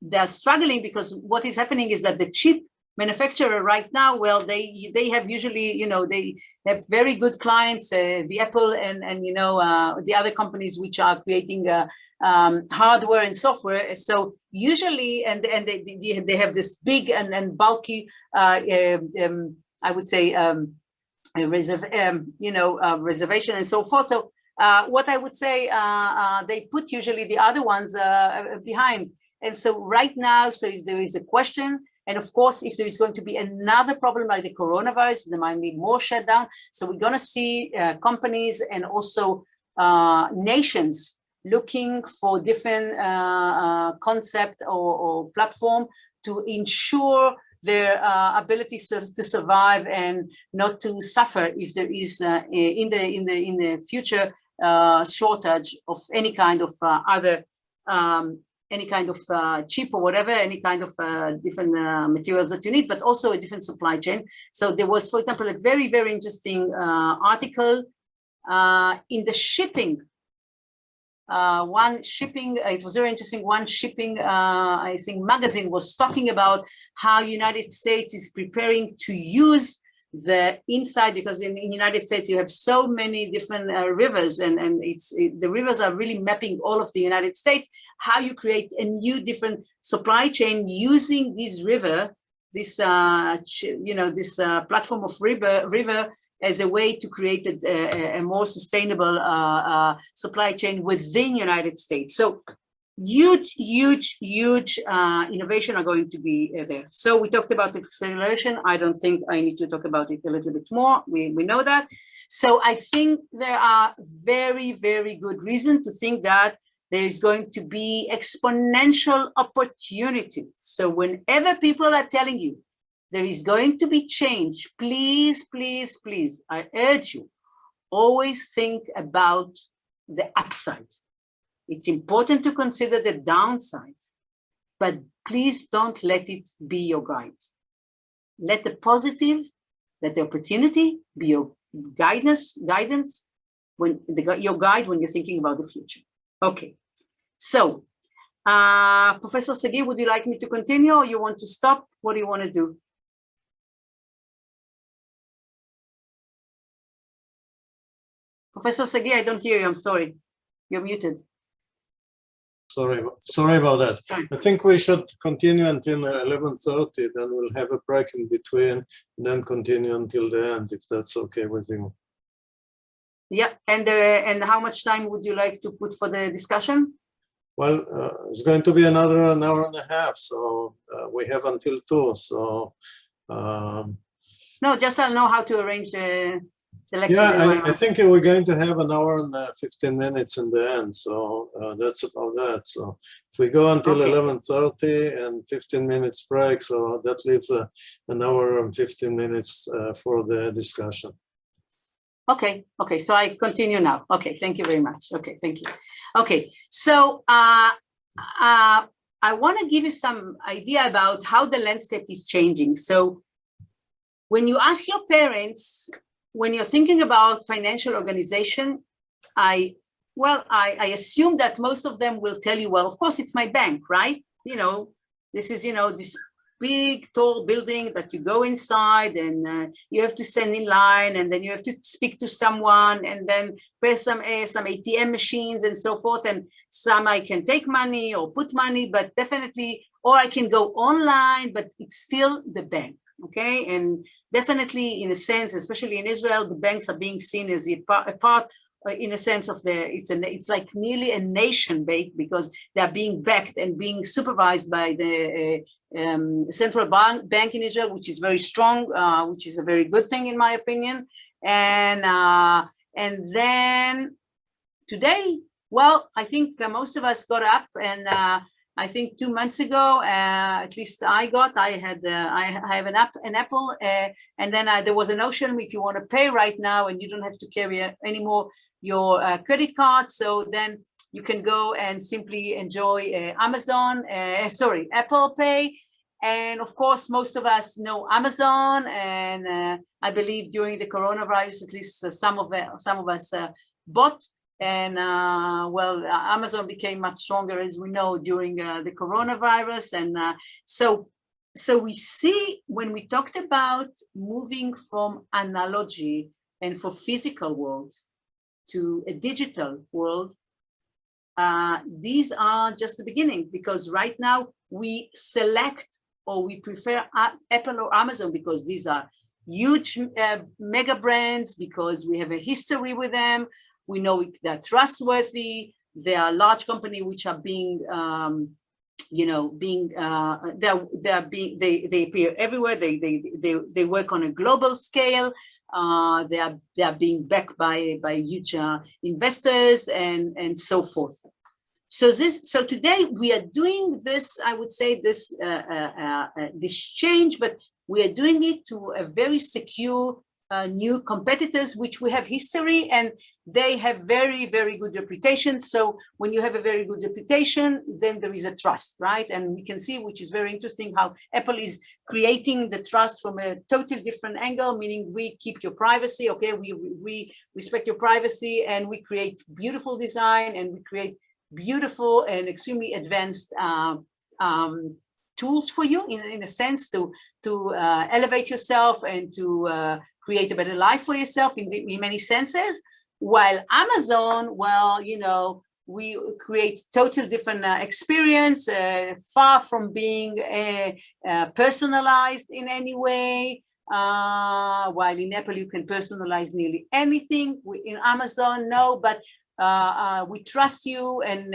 they're struggling because what is happening is that the chip manufacturer right now, well, they have usually, they have very good clients, the Apple and the other companies which are creating hardware and software. So usually, and they have this big and bulky, I would say, reservation and so forth. So what I would say, they put usually the other ones behind. And so right now, there is a question. And of course, if there is going to be another problem like the coronavirus, there might be more shutdown. So we're going to see companies and also nations looking for different concept or platform to ensure their ability to survive and not to suffer if there is in the future shortage of any kind of other any kind of chip or whatever, any kind of different materials that you need, but also a different supply chain. So there was, for example, a very, very interesting article in the shipping. It was very interesting. One shipping, I think, magazine was talking about how United States is preparing to use the inside, because in the United States you have so many different rivers, and the rivers are really mapping all of the United States. How you create a new different supply chain using this river, this this platform of river as a way to create a more sustainable supply chain within the United States. So huge innovation are going to be there. So we talked about acceleration. I don't think I need to talk about it a little bit more. We know that. So I think there are very, very good reasons to think that there is going to be exponential opportunities. So whenever people are telling you there is going to be change, please, please, please, I urge you, always think about the upside. It's important to consider the downside, but please don't let it be your guide. Let the positive, let the opportunity be your guidance your guide when you're thinking about the future. Okay, so Professor Sagi, would you like me to continue or you want to stop? What do you want to do? Professor Sagi, I don't hear you, I'm sorry. You're muted. Sorry about that. I think we should continue until 11:30, then we'll have a break in between, and then continue until the end, if that's okay with you. Yeah, and how much time would you like to put for the discussion? Well, it's going to be another an hour and a half, so we have until 2. So no, just I'll know how to arrange the. the lecture. Yeah, I think we're going to have an hour and 15 minutes in the end, so that's about that. So if we go until 11:30 and 15 minutes break, so that leaves an hour and 15 minutes for the discussion. Okay, so I continue now. Okay, thank you very much. Okay, thank you. Okay, so I want to give you some idea about how the landscape is changing. So when you ask your parents, when you're thinking about financial organization, I assume that most of them will tell you, well, of course, it's my bank, right? This is, this big, tall building that you go inside and you have to stand in line, and then you have to speak to someone, and then press some ATM machines and so forth. And some I can take money or put money, but definitely, or I can go online, but it's still the bank. Okay, and definitely in a sense, especially in Israel, the banks are being seen as a part in a sense of it's like nearly a nation bank, because they're being backed and being supervised by the central bank in Israel, which is very strong, which is a very good thing in my opinion. And then today, well, I think most of us got up, and I think 2 months ago, at least I have an Apple, and then there was a notion, if you want to pay right now and you don't have to carry anymore your credit card, so then you can go and simply enjoy Apple Pay. And of course, most of us know Amazon, and I believe during the coronavirus, at least some of us bought. And Amazon became much stronger, as we know, during the coronavirus. And so we see, when we talked about moving from analogy and for physical world to a digital world, these are just the beginning, because right now we select, or we prefer Apple or Amazon, because these are huge mega brands, because we have a history with them. We know they're trustworthy. They are large companies which are being, they appear everywhere. They work on a global scale. They are being backed by huge investors and so forth. So today we are doing this, I would say this change, but we are doing it to a very secure new competitors, which we have history, and they have very, very good reputation. So when you have a very good reputation, then there is a trust, right? And we can see, which is very interesting, how Apple is creating the trust from a totally different angle, meaning we keep your privacy, okay? We respect your privacy, and we create beautiful design, and we create beautiful and extremely advanced tools for you, in a sense, to elevate yourself and to create a better life for yourself in many senses. While Amazon, well, we create total different experience, far from being personalized in any way. While in Apple you can personalize nearly anything, in Amazon no, but we trust you, and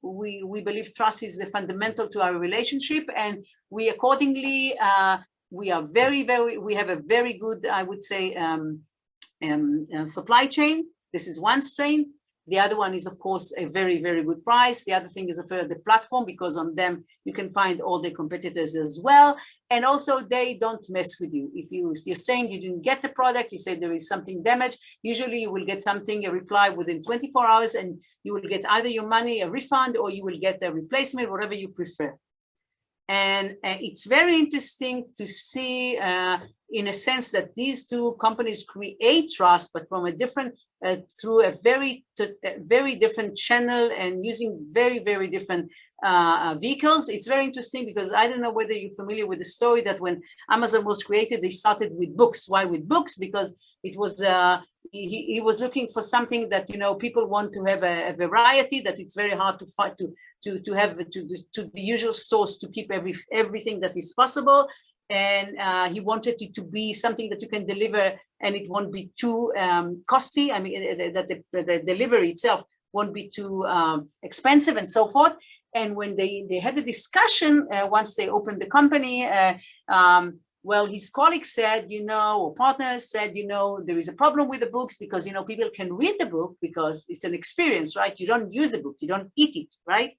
we believe trust is the fundamental to our relationship, and we accordingly we have a very good, I would say, supply chain. This is one strength. The other one is, of course, a very, very good price. The other thing is the platform, because on them you can find all the competitors as well. And also they don't mess with you. If you're saying you didn't get the product, you say there is something damaged, usually you will get a reply within 24 hours, and you will get either your money, a refund, or you will get a replacement, whatever you prefer. And it's very interesting to see, in a sense, that these two companies create trust, but from a different, through a very different channel, and using very, very different vehicles. It's very interesting, because I don't know whether you're familiar with the story that when Amazon was created, they started with books. Why with books? Because it was he was looking for something that people want to have a variety, that it's very hard to find to have to the usual stores to keep everything that is possible. And he wanted it to be something that you can deliver, and it won't be too costly. I mean, that the delivery itself won't be too expensive, and so forth. And when they had a discussion, once they opened the company, Well, his colleague said, you know, or partners said, you know, there is a problem with the books because, you know, people can read the book because it's an experience, right? You don't use a book, you don't eat it, right?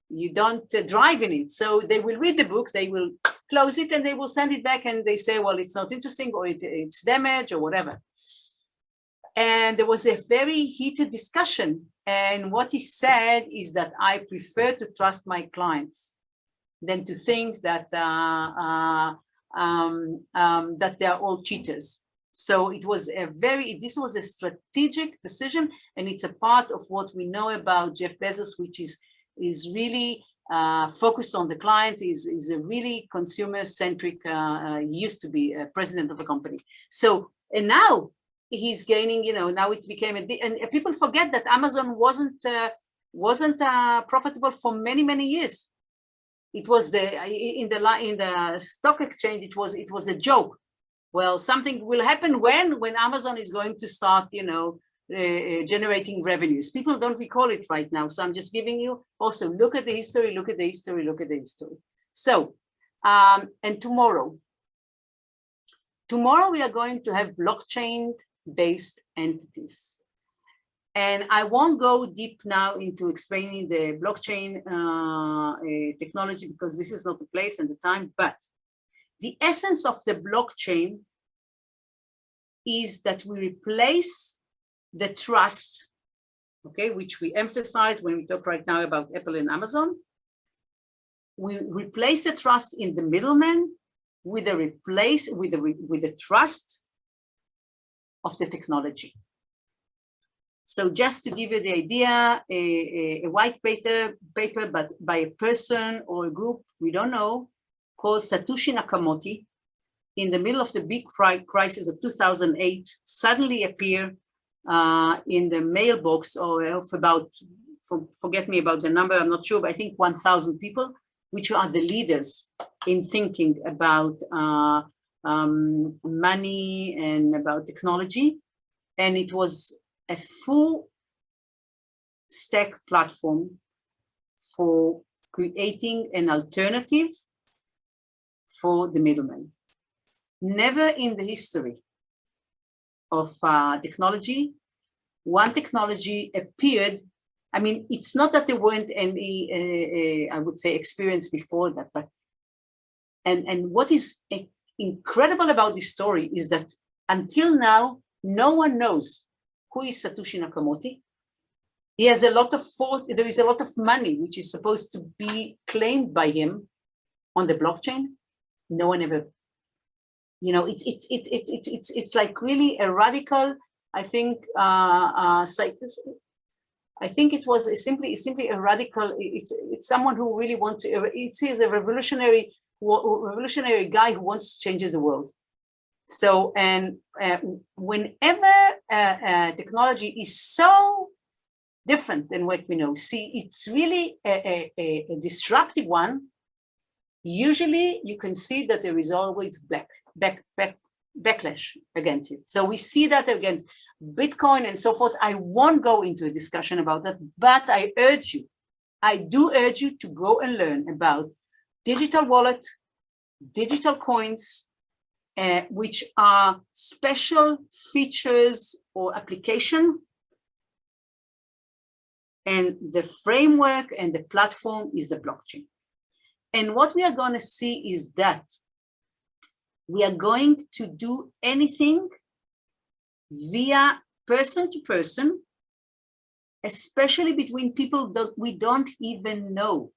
You don't drive in it. So they will read the book, they will close it, and they will send it back, and they say, well, it's not interesting, or it's damaged, or whatever. And there was a very heated discussion. And what he said is that I prefer to trust my clients than to think that that they are all cheaters. So it was this was a strategic decision, and it's a part of what we know about Jeff Bezos, which is really focused on the client, is a really consumer-centric, used to be a president of a company. So, and now he's gaining, you know, now it's became and people forget that Amazon wasn't profitable for many years. It was in the stock exchange, it was a joke. Well, something will happen when Amazon is going to start, you know, generating revenues. People don't recall it right now, so I'm just giving you also look at the history, look at the history, look at the history. So, and tomorrow we are going to have blockchain-based entities. And I won't go deep now into explaining the blockchain technology because this is not the place and the time, but the essence of the blockchain is that we replace the trust, okay, which we emphasize when we talk right now about Apple and Amazon. We replace the trust in the middleman with the trust of the technology. So just to give you the idea, a white paper, but by a person or a group, we don't know, called Satoshi Nakamoto, in the middle of the big crisis of 2008, suddenly appear in the mailbox of about, forget me about the number, I'm not sure, but I think 1,000 people, which are the leaders in thinking about money and about technology. And it was a full stack platform for creating an alternative for the middleman. Never in the history of technology, one technology appeared. I mean, it's not that there weren't any, I would say, experience before that, but, and what is incredible about this story is that until now, no one knows who is Satoshi Nakamoto. He has a lot of there is a lot of money which is supposed to be claimed by him on the blockchain. No one ever, you know, it's like really a radical, I think, I think it was simply a radical, it's someone who really wants to, he's a revolutionary guy who wants to change the world. So, and whenever technology is so different than what we know, see, it's really a disruptive one. Usually you can see that there is always backlash against it. So we see that against Bitcoin and so forth. I won't go into a discussion about that, but I do urge you to go and learn about digital wallet, digital coins, which are special features or application, and the framework and the platform is the blockchain. And what we are going to see is that we are going to do anything via person to person, especially between people that we don't even know,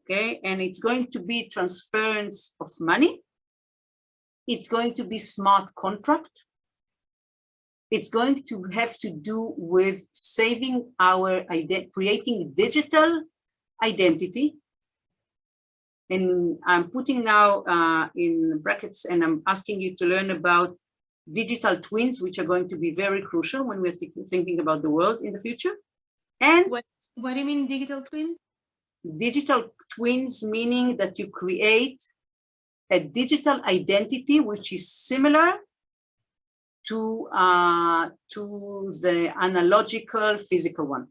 okay? And it's going to be transference of money. It's going to be smart contract. It's going to have to do with saving our creating digital identity. And I'm putting now in brackets, and I'm asking you to learn about digital twins, which are going to be very crucial when we're thinking about the world in the future. And what do you mean digital twins? Digital twins meaning that you create a digital identity which is similar to the analogical physical one.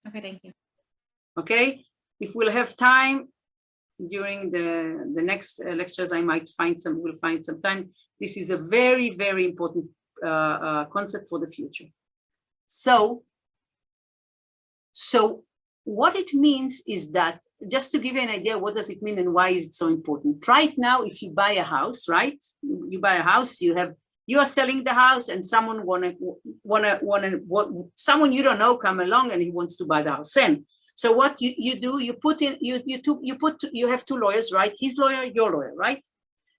Okay, thank you. Okay, if we'll have time, during the next lectures, I might find will find some time. This is a very, very important concept for the future. So what it means is that, just to give you an idea, what does it mean and why is it so important? Right now, if you buy a house, right? You buy a house, you are selling the house, and someone someone you don't know come along and he wants to buy the house. And so what you do, you have two lawyers, right? His lawyer, your lawyer, right?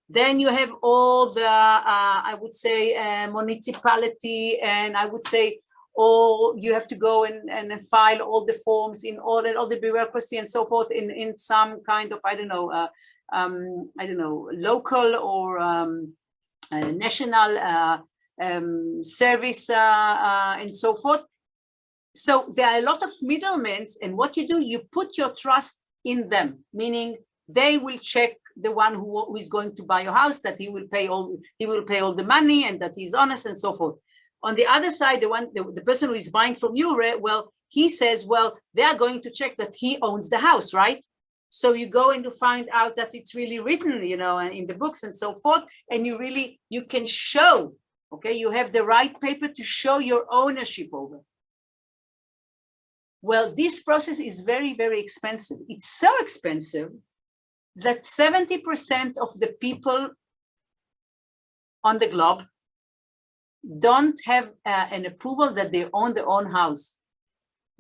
Then you have all the I would say municipality, and I would say you have to go and file all the forms in all the bureaucracy and so forth in some kind of I don't know local or national service and so forth. So there are a lot of middlemen, and what you do, you put your trust in them, meaning they will check the one who is going to buy your house, that he will pay all the money and that he's honest and so forth. On the other side, the person who is buying from you, well, he says, well, they are going to check that he owns the house, right? So you go and you find out that it's really written, you know, in the books and so forth, and you can show, okay, you have the right paper to show your ownership over. Well, this process is very, very expensive. It's so expensive that 70% of the people on the globe don't have an approval that they own their own house.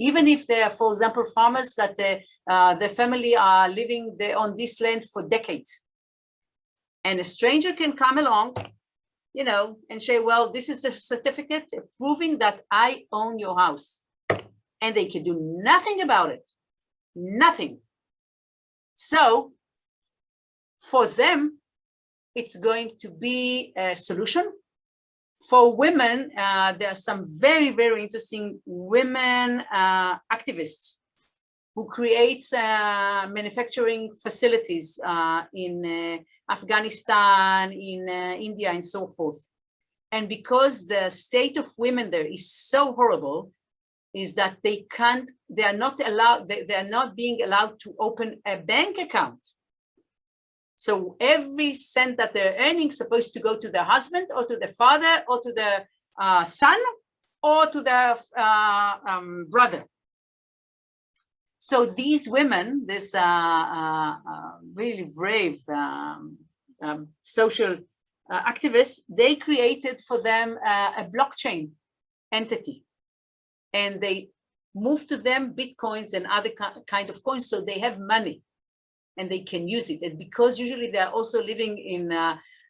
Even if they are, for example, farmers that the family are living there on this land for decades. And a stranger can come along, you know, and say, well, this is the certificate proving that I own your house. And they can do nothing about it, nothing. So for them, it's going to be a solution. For women, there are some very, very interesting women activists who create manufacturing facilities in Afghanistan, in India, and so forth. And because the state of women there is so horrible, is that they are not being allowed to open a bank account. So every cent that they're earning is supposed to go to their husband or to the father or to the son or to the brother. So these women, this really brave social activists, they created for them a blockchain entity. And they moved to them Bitcoins and other kind of coins, so they have money and they can use it. And because usually they are also living in,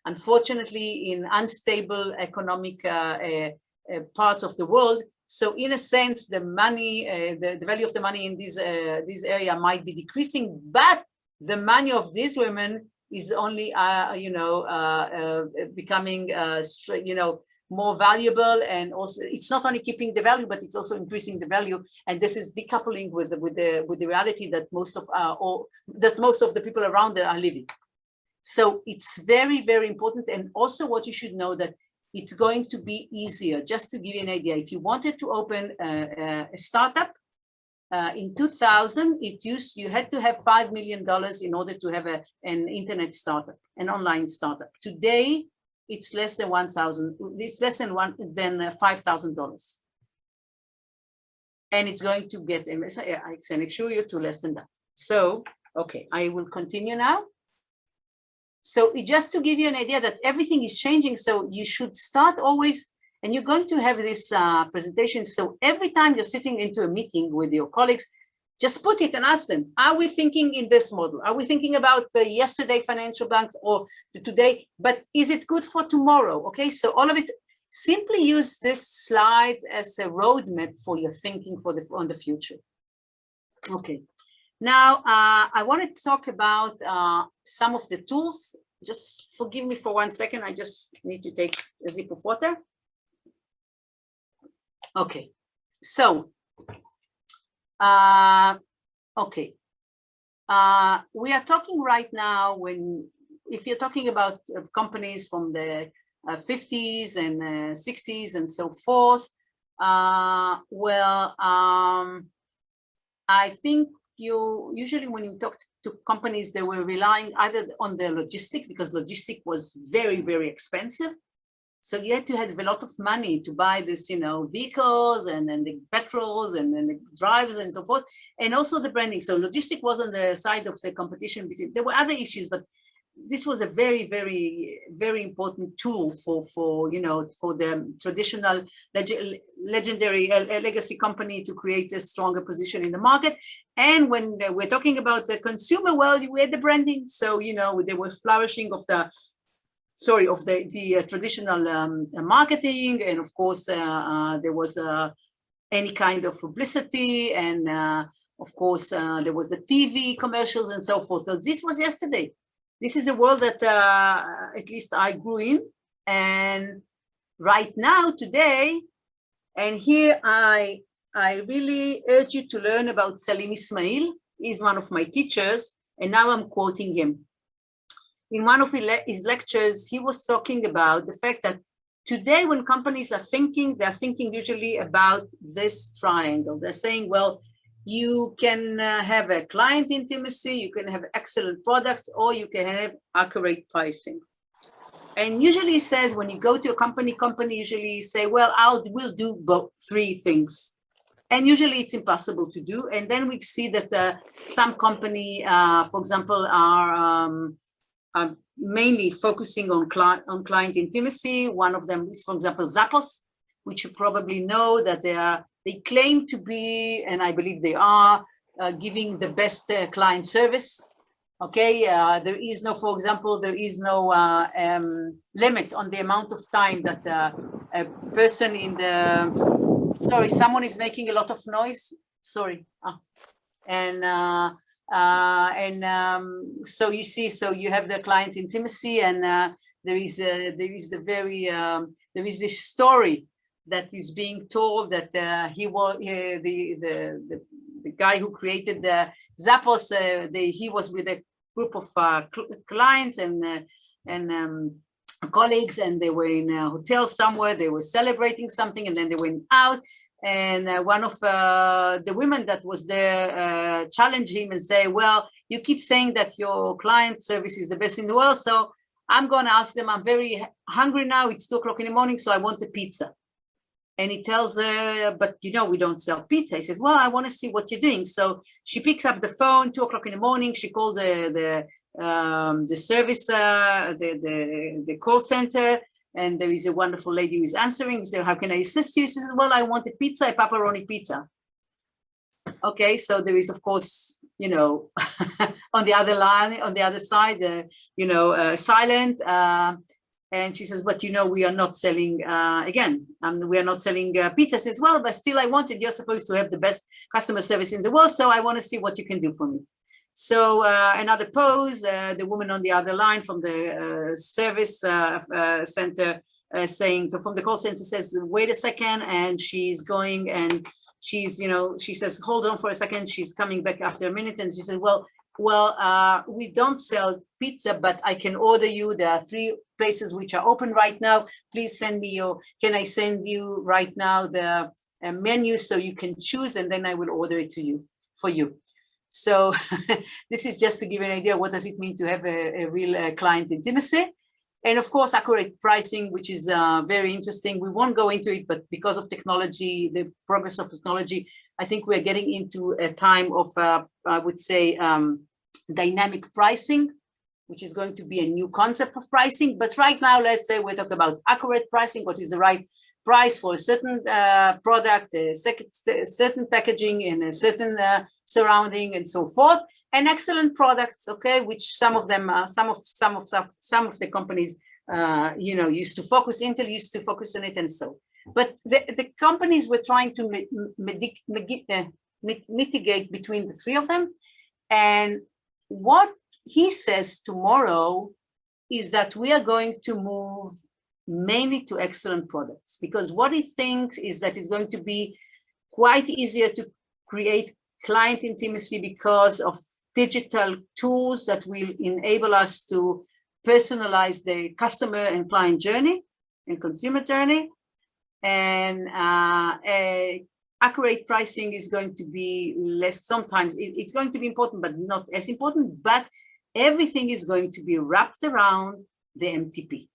unfortunately, in unstable economic parts of the world. So in a sense, the money, the value of the money in this area might be decreasing, but the money of these women is only, becoming, more valuable, and also it's not only keeping the value, but it's also increasing the value. And this is decoupling with the reality that most of the people around there are living. So it's very, very important. And also what you should know, that it's going to be easier. Just to give you an idea, if you wanted to open a startup in 2000, you had to have $5 million in order to have an internet startup, an online startup. Today, it's less than $5,000, and it's going to get. I can assure you to less than that. So, okay, I will continue now. So, just to give you an idea that everything is changing, so you should start always, and you're going to have this presentation. So every time you're sitting into a meeting with your colleagues, just put it and ask them, are we thinking in this model? Are we thinking about the yesterday financial banks or the today, but is it good for tomorrow? Okay, so all of it, simply use this slide as a roadmap for your thinking on the future. Okay, now I want to talk about some of the tools. Just forgive me for 1 second, I just need to take a sip of water. Okay, so, okay. We are talking right now if you're talking about companies from the 50s and 60s and so forth, I think usually when you talk to companies, they were relying either on the logistic, because logistic was very, very expensive. So you had to have a lot of money to buy this, vehicles and the petrols and the drivers and so forth, and also the branding. So logistic was on the side of the competition. There were other issues, but this was a very, very, very important tool for the traditional legendary legacy company to create a stronger position in the market. And when we're talking about the consumer world, we had the branding. So, there was flourishing of the traditional marketing, and of course there was any kind of publicity, and of course there was the TV commercials and so forth. So this was yesterday. This is a world that at least I grew in, and right now, today, and here I really urge you to learn about Salim Ismail. He's one of my teachers, and now I'm quoting him. In one of his lectures, he was talking about the fact that today when companies are thinking, they're thinking usually about this triangle. They're saying, well, you can have a client intimacy, you can have excellent products, or you can have accurate pricing. And usually he says, when you go to a company usually say, well, we'll do both three things. And usually it's impossible to do. And then we see that some company, for example, are mainly focusing on client intimacy. One of them is, for example, Zappos, which you probably know that they claim to be, and I believe they are, giving the best client service. Okay, there is no, for example, there is no limit on the amount of time that a person in the, sorry, someone is making a lot of noise, sorry. So you see, so you have the client intimacy, and there is this story that is being told that he was the guy who created the Zappos. He was with a group of clients and colleagues, and they were in a hotel somewhere. They were celebrating something, and then they went out. And one of the women that was there challenged him and say, well, you keep saying that your client service is the best in the world, so I'm going to ask them, I'm very hungry now, it's 2 o'clock in the morning, so I want a pizza. And he tells her, but we don't sell pizza. He says, well, I want to see what you're doing. So she picks up the phone, 2 o'clock in the morning, she called the service, the call center, and there is a wonderful lady who is answering. So how can I assist you? She says, well, I want a pizza, a pepperoni pizza. Okay, so there is, of course, on the other line, on the other side, silent. And she says, but we are not selling, we are not selling pizza. She says, well, but still I want it. You're supposed to have the best customer service in the world, so I want to see what you can do for me. So another pose, the woman on the other line from the service center saying, so from the call center says, wait a second, and she's going, and she's, she says, hold on for a second, she's coming back after a minute, and she said, well, we don't sell pizza, but I can order you. There are 3 places which are open right now. Please send me can I send you right now the menu so you can choose, and then I will order it for you. So this is just to give you an idea, what does it mean to have a real client intimacy? And of course, accurate pricing, which is very interesting. We won't go into it, but because of technology, the progress of technology, I think we're getting into a time of, I would say, dynamic pricing, which is going to be a new concept of pricing. But right now, let's say we're talking about accurate pricing, what is the right price for a certain product, a certain packaging, and a certain surrounding, and so forth. And excellent products, okay, which some of them, some of the companies, used to focus. Intel used to focus on it, and so. But the companies were trying to mitigate between the 3 of them. And what he says tomorrow is that we are going to move mainly to excellent products, because what he thinks is that it's going to be quite easier to create client intimacy because of digital tools that will enable us to personalize the customer and client journey and consumer journey. And accurate pricing is going to be less, sometimes it's going to be important, but not as important, but everything is going to be wrapped around the MTP.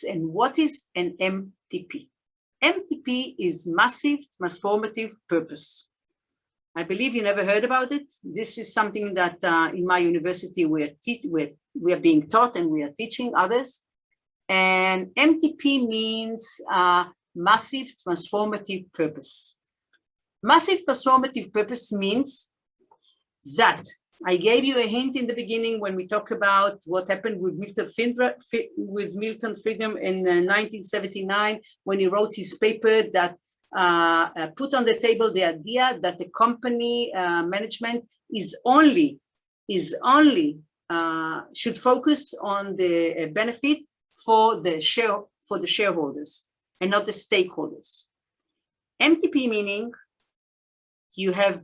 And what is an MTP? MTP is massive transformative purpose. I believe you never heard about it. This is something that in my university we are being taught and we are teaching others. And MTP means massive transformative purpose. Massive transformative purpose means that I gave you a hint in the beginning when we talk about what happened with Milton Friedman in 1979, when he wrote his paper that put on the table the idea that the company management should focus on the benefit for the shareholders and not the stakeholders. MTP meaning you have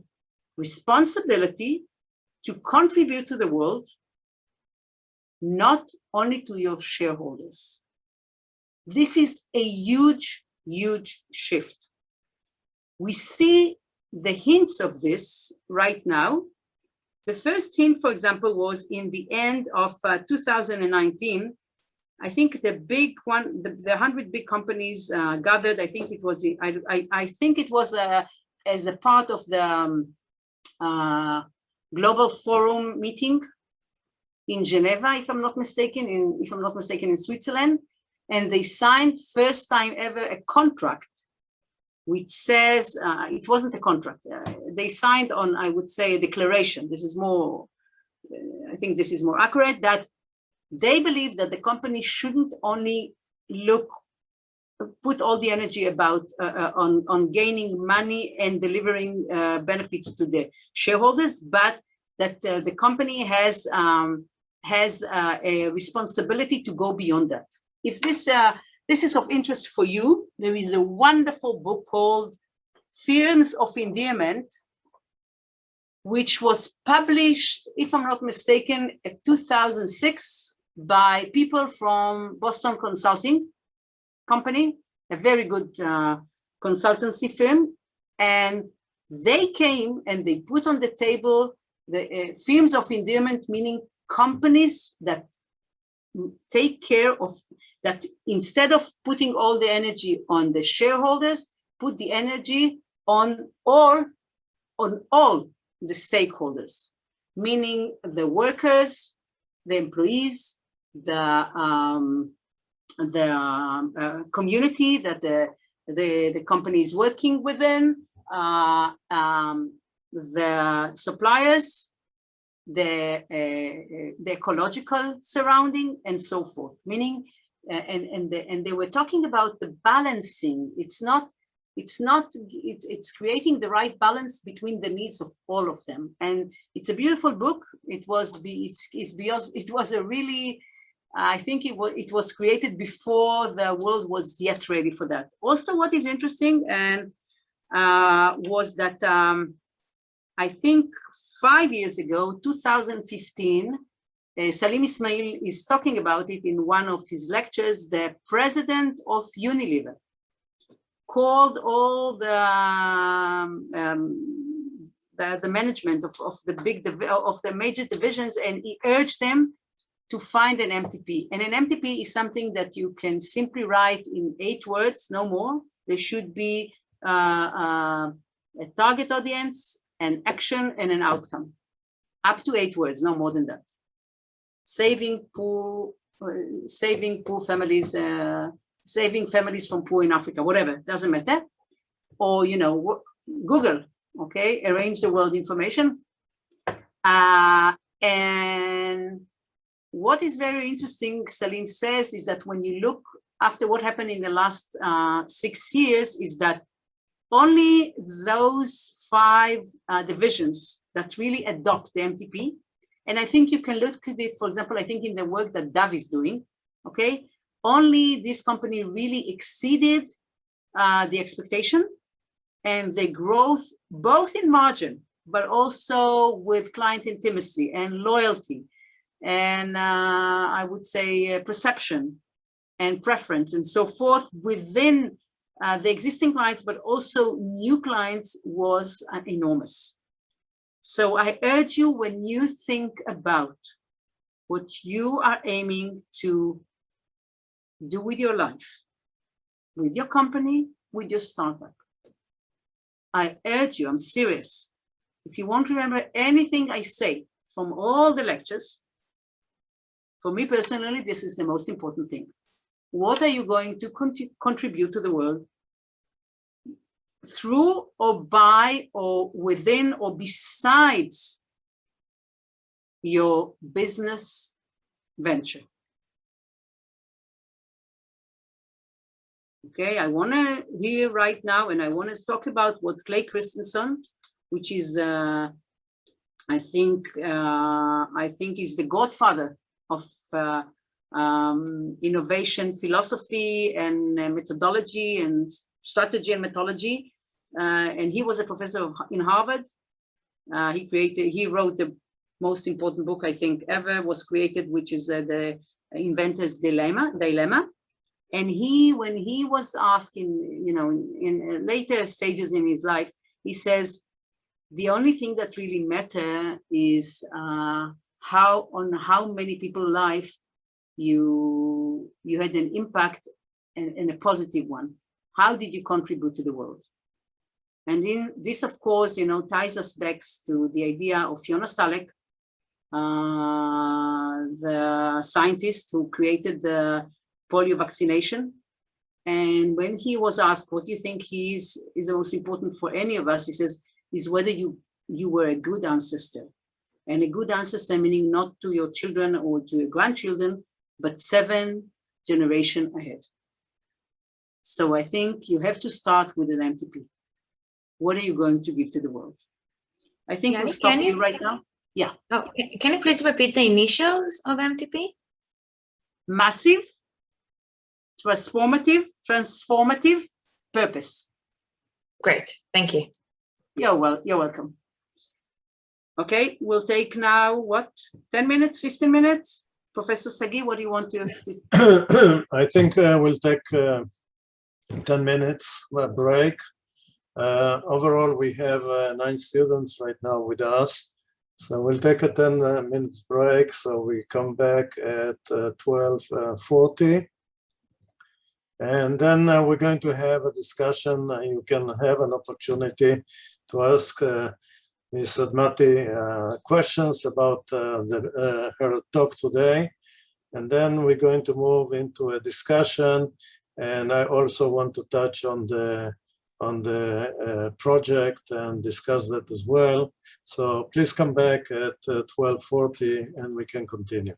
responsibility to contribute to the world, not only to your shareholders. This is a huge, huge shift. We see the hints of this right now. The first hint, for example, was in the end of 2019. I think the big one, the 100 big companies gathered. I think it was. I think it was as a part of the Global Forum meeting in Geneva, if I'm not mistaken, in Switzerland, and they signed first time ever a contract, which says it wasn't a contract. They signed on, I would say, a declaration. This is more. I think this is more accurate. That they believe that the company shouldn't only put all the energy about on gaining money and delivering benefits to the shareholders, but that the company has a responsibility to go beyond that. If this is of interest for you, there is a wonderful book called Terms of Endearment, which was published, if I'm not mistaken, in 2006 by people from Boston Consulting Company, a very good consultancy firm, and they came and they put on the table the themes of endearment, meaning companies that take care of that, instead of putting all the energy on the shareholders, put the energy on all the stakeholders, meaning the workers, the employees, the community that the company is working within, the suppliers, the ecological surrounding, and so forth. Meaning, and they were talking about the balancing. It's creating the right balance between the needs of all of them. And it's a beautiful book. It was a really, I think it was created before the world was yet ready for that. Also, what is interesting and was that I think 5 years ago, 2015, Salim Ismail is talking about it in one of his lectures. The president of Unilever called all the management of the major divisions, and he urged them to find an MTP. And an MTP is something that you can simply write in 8 words, no more. There should be a target audience, an action, and an outcome. Up to 8 words, no more than that. Saving poor families, saving families from poor in Africa, whatever, doesn't matter. Or, Google, okay, arrange the world information. And what is very interesting, Salim says, is that when you look after what happened in the last 6 years, is that only those 5 divisions that really adopt the MTP, and I think you can look at it, for example, I think in the work that Dav is doing, okay, only this company really exceeded the expectation, and the growth, both in margin, but also with client intimacy and loyalty, and I would say perception and preference and so forth within the existing clients, but also new clients was enormous. So I urge you, when you think about what you are aiming to do with your life, with your company, with your startup, I urge you, I'm serious, if you want to remember anything I say from all the lectures, for me personally, this is the most important thing. What are you going to contribute to the world through or by or within or besides your business venture? Okay, I want to hear right now, and I want to talk about what Clay Christensen, which is, I think is the godfather of innovation philosophy and methodology and strategy and methodology. And he was a professor in Harvard. He wrote the most important book I think ever was created, which is the Inventor's Dilemma. And when he was asking, in later stages in his life, he says, the only thing that really matter is how many people's life you had an impact and a positive one. How did you contribute to the world? And in this, of course, ties us back to the idea of Jonas Salek, the scientist who created the polio vaccination. And when he was asked, what do you think is the most important for any of us? He says, is whether you were a good ancestor. And a good ancestor meaning not to your children or to your grandchildren, but 7 generations ahead. So I think you have to start with an MTP. What are you going to give to the world? I think we'll stop you right now. Yeah. Oh, can you please repeat the initials of MTP? Massive, transformative, purpose. Great, thank you. You're welcome. Okay, we'll take now, 10 minutes, 15 minutes? Professor Sagi, what do you want us to? I think we'll take 10 minutes break. Overall, we have 9 students right now with us. So we'll take a 10 minutes break. So we come back at 12:40. And then we're going to have a discussion. You can have an opportunity to ask Ms. Admati questions about her talk today. And then we're going to move into a discussion. And I also want to touch on the project and discuss that as well. So please come back at 12:40 and we can continue.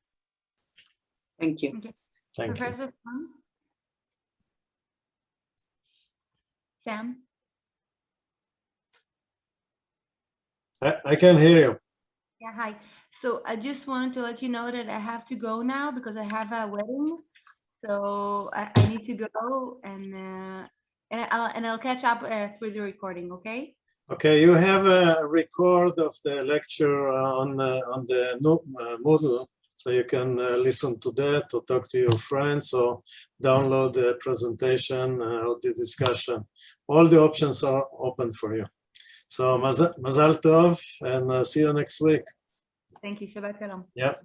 Thank you. Okay. Thank you. Professor Sam? I can hear you. Yeah, hi. So I just wanted to let you know that I have to go now because I have a wedding. So I need to go, and I'll catch up through the recording. Okay. Okay, you have a record of the lecture on the Moodle, so you can listen to that or talk to your friends or download the presentation or the discussion. All the options are open for you. So Mazal Tov, and see you next week. Thank you. Shabbat Shalom. Yeah.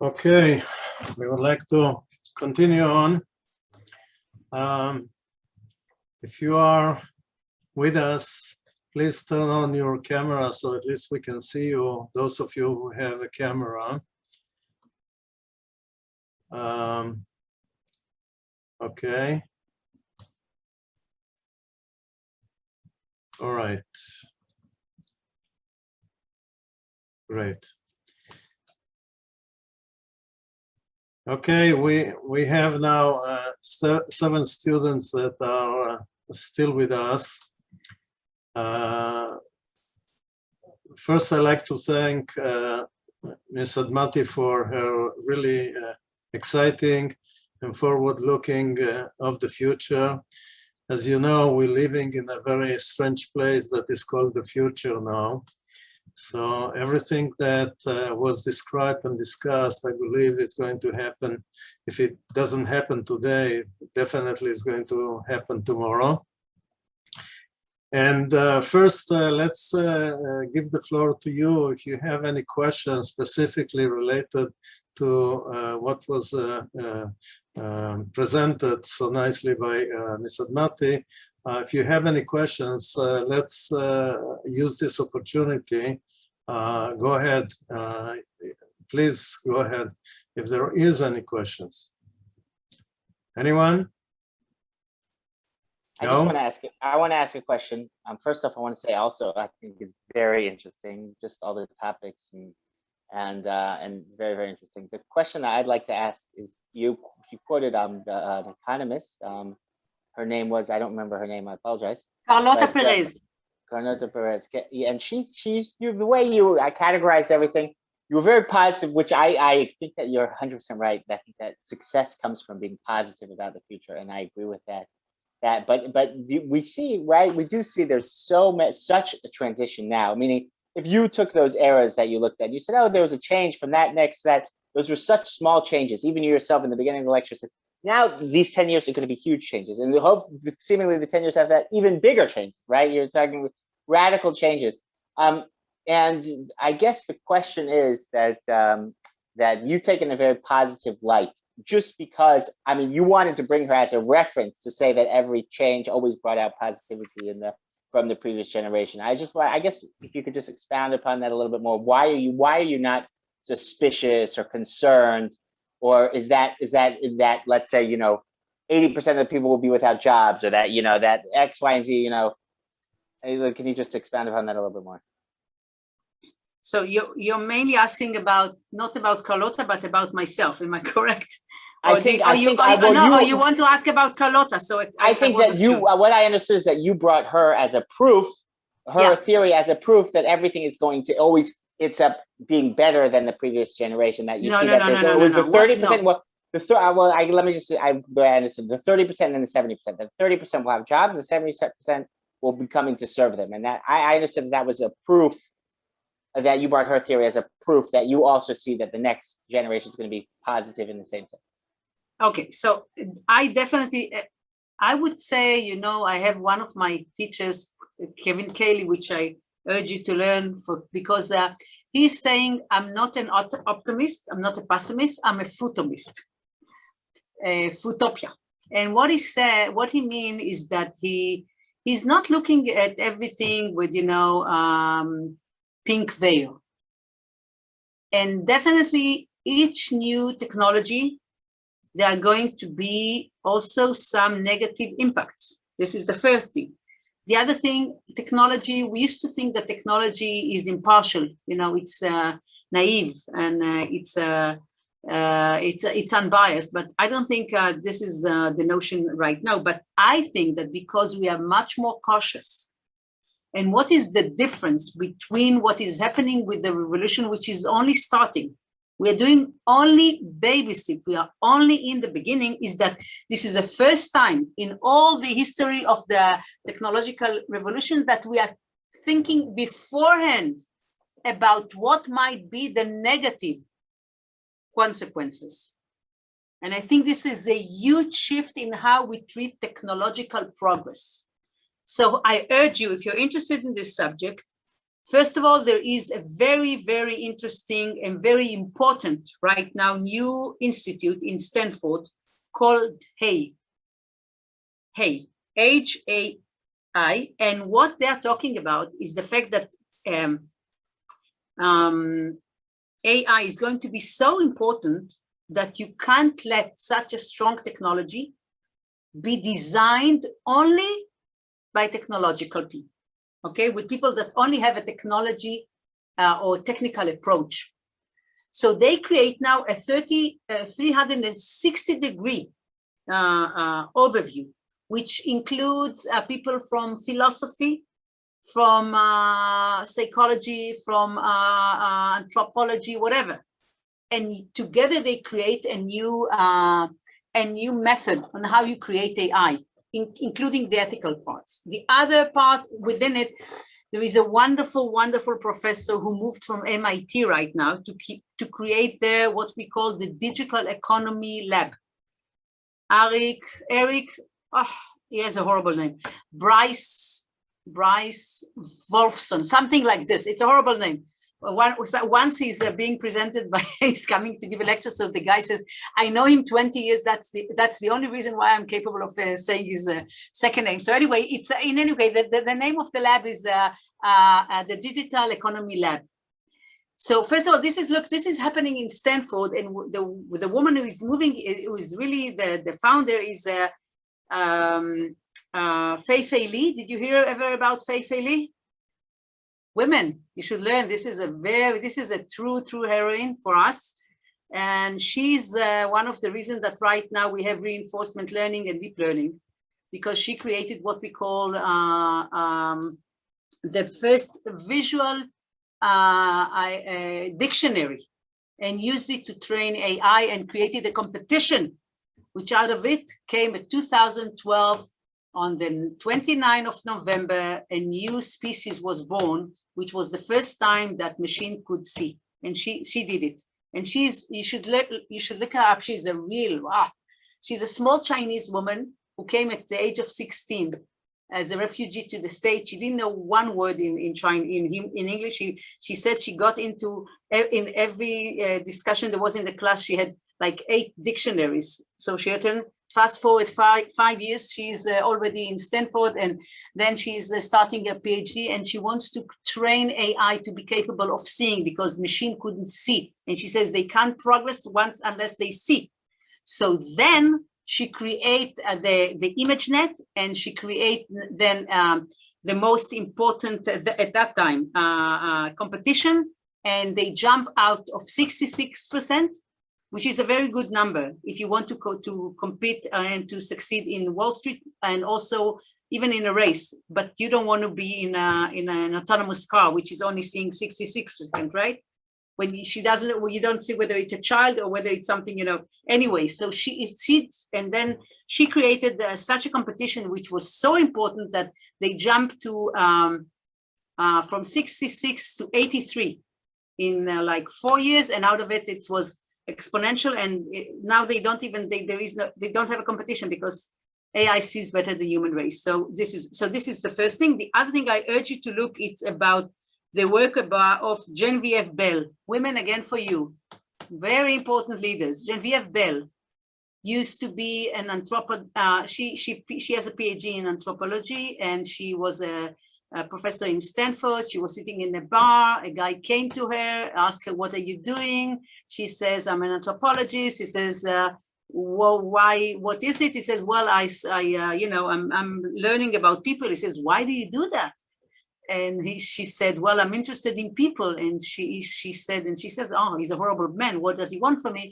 Okay, we would like to continue on. If you are with us, please turn on your camera so at least we can see you, those of you who have a camera. Okay. All right. Great. Okay, we have now 7 students that are still with us. First, I'd like to thank Ms. Admati for her really exciting and forward-looking of the future. As you know, we're living in a very strange place that is called the future now. So everything that was described and discussed, I believe is going to happen. If it doesn't happen today, definitely it's going to happen tomorrow. And first, let's give the floor to you if you have any questions specifically related to what was presented so nicely by Ms. Admati. If you have any questions, let's use this opportunity. Go ahead, please go ahead if there is any questions. Anyone? I just want to ask. I want to ask a question. First off, I want to say also I think it's very interesting, just all the topics and very, very interesting. The question that I'd like to ask is you quoted the economist. Her name was, I don't remember her name. I apologize. Carlota Perez. Carlota Perez, and she's the way you categorized everything. You were very positive, which I think that you're 100% right. I think that success comes from being positive about the future, and I agree with that. But we see, right? We do see there's such a transition now. Meaning, if you took those eras that you looked at, you said, oh, there was a change from that next that. Those were such small changes. Even you yourself in the beginning of the lecture said, now these 10 years are going to be huge changes, and we hope seemingly the 10 years after that even bigger changes, right? You're talking radical changes. And I guess the question is that that you take in a very positive light, just because, I mean, you wanted to bring her as a reference to say that every change always brought out positivity from the previous generation. I guess if you could just expound upon that a little bit more. Why are you not suspicious or concerned, or is that let's say 80% of the people will be without jobs, or that that X, Y, and Z? Can you just expand upon that a little bit more? So you're mainly asking about, not about Carlota, but about myself. Am I correct? Or you want to ask about Carlota? So I think that what I understood is that you brought her as a proof, theory as a proof that everything is going to always, it's up being better than the previous generation. That you see that there was the 30%. Well, let me just say, I understood the 30% and the 70%. The 30% will have jobs, and the 70% will be coming to serve them. And that I understood that was a proof, that you brought her theory as a proof that you also see that the next generation is going to be positive in the same sense. Okay, so I would say, I have one of my teachers, Kevin Cayley, which I urge you to learn because he's saying, I'm not an optimist, I'm not a pessimist, I'm a fruitomist, fruitopia. And what he means is that he's not looking at everything with, pink veil. And definitely each new technology, there are going to be also some negative impacts. This is the first thing. The other thing, technology, we used to think that technology is impartial, it's naive and it's unbiased, but I don't think this is the notion right now. But I think that because we are much more cautious, and what is the difference between what is happening with the revolution, which is only starting? We are doing only baby step. We are only in the beginning, is that this is the first time in all the history of the technological revolution that we are thinking beforehand about what might be the negative consequences. And I think this is a huge shift in how we treat technological progress. So I urge you, if you're interested in this subject, First of all, there is a very, very interesting and very important right now new institute in Stanford called HAI, H-A-I, and what they're talking about is the fact that AI is going to be so important that you can't let such a strong technology be designed only by technological people, okay, with people that only have a technology or technical approach. So they create now a 360-degree overview, which includes people from philosophy, from psychology, from anthropology, whatever. And together they create a new method on how you create AI, including the ethical parts. The other part within it, there is a wonderful, wonderful professor who moved from MIT right now to create there what we call the Digital Economy Lab. Eric, he has a horrible name. Bryce Wolfson, something like this. It's a horrible name. Once he's being presented by, he's coming to give a lecture, so the guy says, I know him 20 years, that's the only reason why I'm capable of saying his second name. So anyway, it's in any way, the name of the lab is the Digital Economy Lab. So first of all, this is happening in Stanford, and the woman who is moving, who is really the founder is Fei-Fei Li. Did you hear ever about Fei-Fei Li? Women, you should learn. This is a true heroine for us. And she's one of the reasons that right now we have reinforcement learning and deep learning, because she created what we call the first visual dictionary and used it to train AI and created a competition, which out of it came in 2012. On the 29th of November, a new species was born, which was the first time that machine could see, and she did it. And you should look her up. She's a real, she's a small Chinese woman who came at the age of 16 as a refugee to the States. She didn't know one word in English. She said she got into, in every discussion there was in the class, she had like 8 dictionaries. So she had to fast forward 5 years, she's already in Stanford, and then she's starting a PhD, and she wants to train AI to be capable of seeing, because machine couldn't see. And she says they can't progress once unless they see. So then she create the ImageNet, and she create then the most important at that time competition, and they jump out of 66%, which is a very good number if you want to compete and to succeed in Wall Street, and also even in a race. But you don't want to be in an autonomous car, which is only seeing 66%, right? When you don't see whether it's a child or whether it's something, Anyway, so and then she created such a competition, which was so important that they jumped to from 66 to 83 in like 4 years, and out of it, it was exponential, and now they don't have a competition because AI sees better than the human race. So this is the first thing. The other thing I urge you to look, it's about the work of Genevieve Bell. Women again for you, very important leaders. Genevieve Bell used to be an anthropologist. She has a PhD in anthropology, and she was a professor in Stanford. She was sitting in a bar. A guy came to her, asked her, "What are you doing?" She says, "I'm an anthropologist." He says, "Well, why? What is it?" He says, "Well, I'm learning about people." He says, "Why do you do that?" And she said, "Well, I'm interested in people." And she says, "Oh, he's a horrible man. What does he want from me?"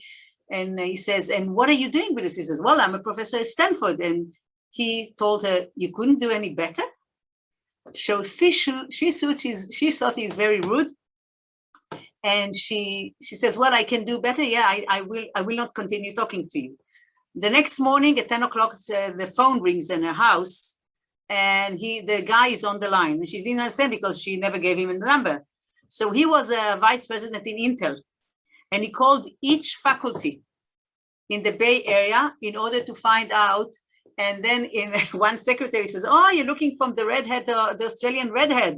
And he says, "And what are you doing with this?" He says, "Well, I'm a professor at Stanford." And he told her, "You couldn't do any better?" So she thought he's very rude, and she says, "Well, I can do better. Yeah, I will not continue talking to you." The next morning at 10 o'clock, the phone rings in her house, and the guy is on the line. And she didn't understand because she never gave him a number. So he was a vice president in Intel, and he called each faculty in the Bay Area in order to find out. And then one secretary says, "Oh, you're looking from the redhead, the Australian redhead.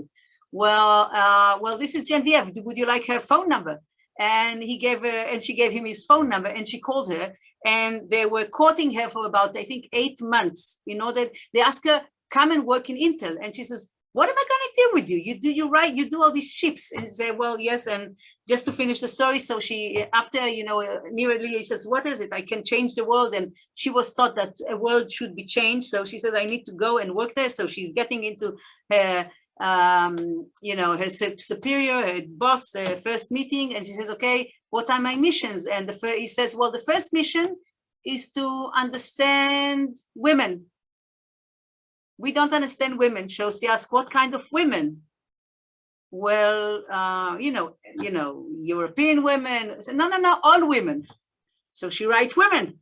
well, this is Genevieve. Would you like her phone number? And he gave her, and she gave him his phone number, and she called her, and they were courting her for about, I think, 8 months. You know, that they asked her, come and work in Intel. And she says, what am I going to do with you? You do all these chips. And he said, well, yes. And just to finish the story, so she, after, you know, nearly, he says, what is it? I can change the world. And she was taught that a world should be changed. So she says, I need to go and work there. So she's getting into her, you know, her superior, her boss, the first meeting. And she says, okay, what are my missions? And he says, well, the first mission is to understand women. We don't understand women. So she asked, what kind of women? Well, you know, European women. I said, no, all women. So she writes women.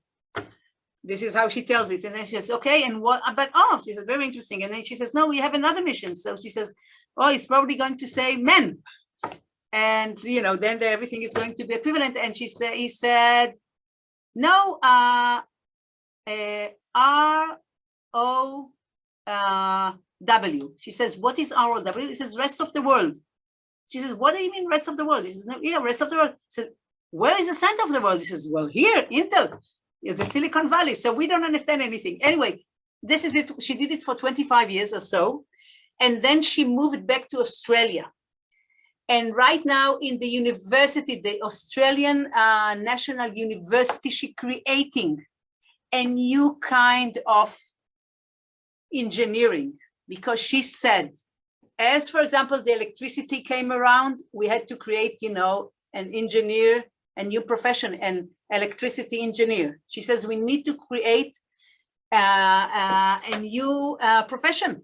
This is how she tells it. And then she says, okay, and what, but oh, she says, very interesting. And then she says, no, we have another mission. So she says, oh, it's probably going to say men. And, you know, then everything is going to be equivalent. And he said, no, R-O-W. She says, what is R-O-W? He says, rest of the world. She says, what do you mean rest of the world? He says, no, yeah, rest of the world. He says, where is the center of the world? He says, well, here, Intel, the Silicon Valley. So we don't understand anything. Anyway, this is it. She did it for 25 years or so. And then she moved back to Australia. And right now in the university, the Australian National University, she's creating a new kind of engineering, because she said, as for example, the electricity came around, we had to create, you know, an engineer, a new profession, an electricity engineer. She says we need to create a new profession.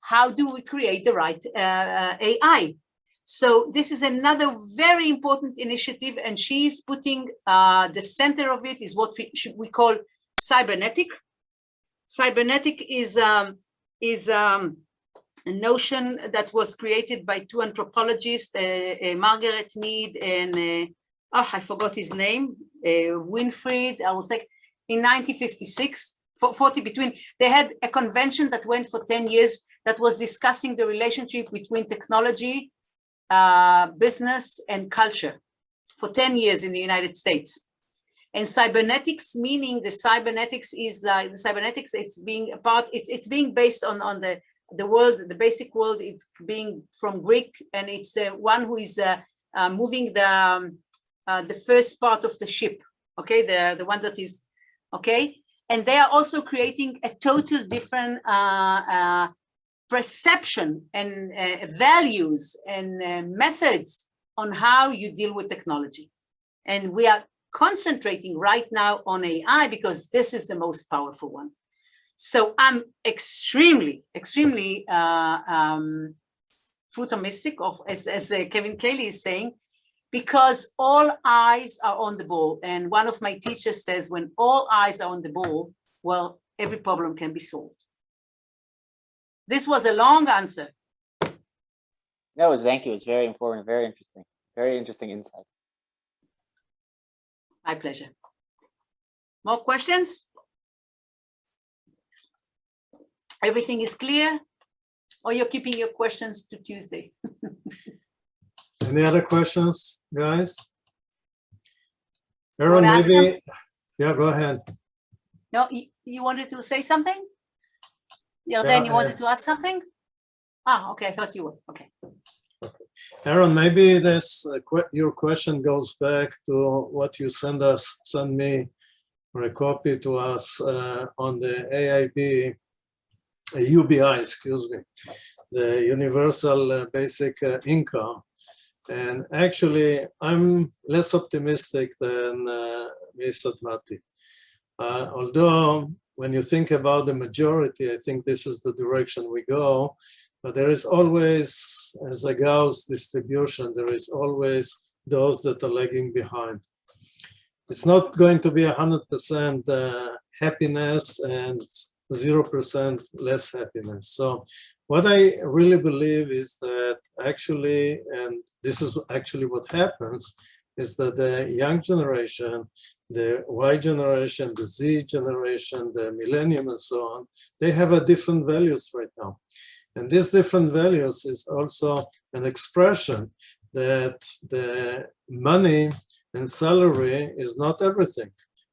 How do we create the right AI? So this is another very important initiative, and she's putting the center of it is what we call cybernetic. Cybernetic is a notion that was created by two anthropologists, Margaret Mead and I forgot his name, Winfried. I was like in 1956, 40 between. They had a convention that went for 10 years that was discussing the relationship between technology, business, and culture for 10 years in the United States. And cybernetics, meaning the cybernetics is like the cybernetics, it's being a part, it's being based on the world, the basic world, it's being from Greek, and it's the one who is moving the first part of the ship, okay, the one that is, okay, and they are also creating a total different perception and values and methods on how you deal with technology. And we are concentrating right now on AI because this is the most powerful one. So I'm extremely futuristic of, as Kevin Cayley is saying, because all eyes are on the ball. And one of my teachers says, when all eyes are on the ball, well, every problem can be solved. This was a long answer. No, thank you. It's very informative, very interesting insight. My pleasure. More questions? Everything is clear? Or you're keeping your questions to Tuesday? Any other questions, guys? Aaron, maybe, yeah, go ahead. No, you wanted to say something? Then you wanted to ask something? Ah, okay, I thought you were, okay. Aaron, maybe this your question goes back to what you send me, or a copy to us on the AIB, UBI, excuse me, the Universal Basic Income. And actually, I'm less optimistic than Ms. Admati. Although, when you think about the majority, I think this is the direction we go. But there is always, as a Gauss distribution, there is always those that are lagging behind. It's not going to be 100% happiness and 0% less happiness. So what I really believe is that actually, and this is actually what happens, is that the young generation, the Y generation, the Z generation, the millennium and so on, they have a different values right now. And these different values is also an expression that the money and salary is not everything.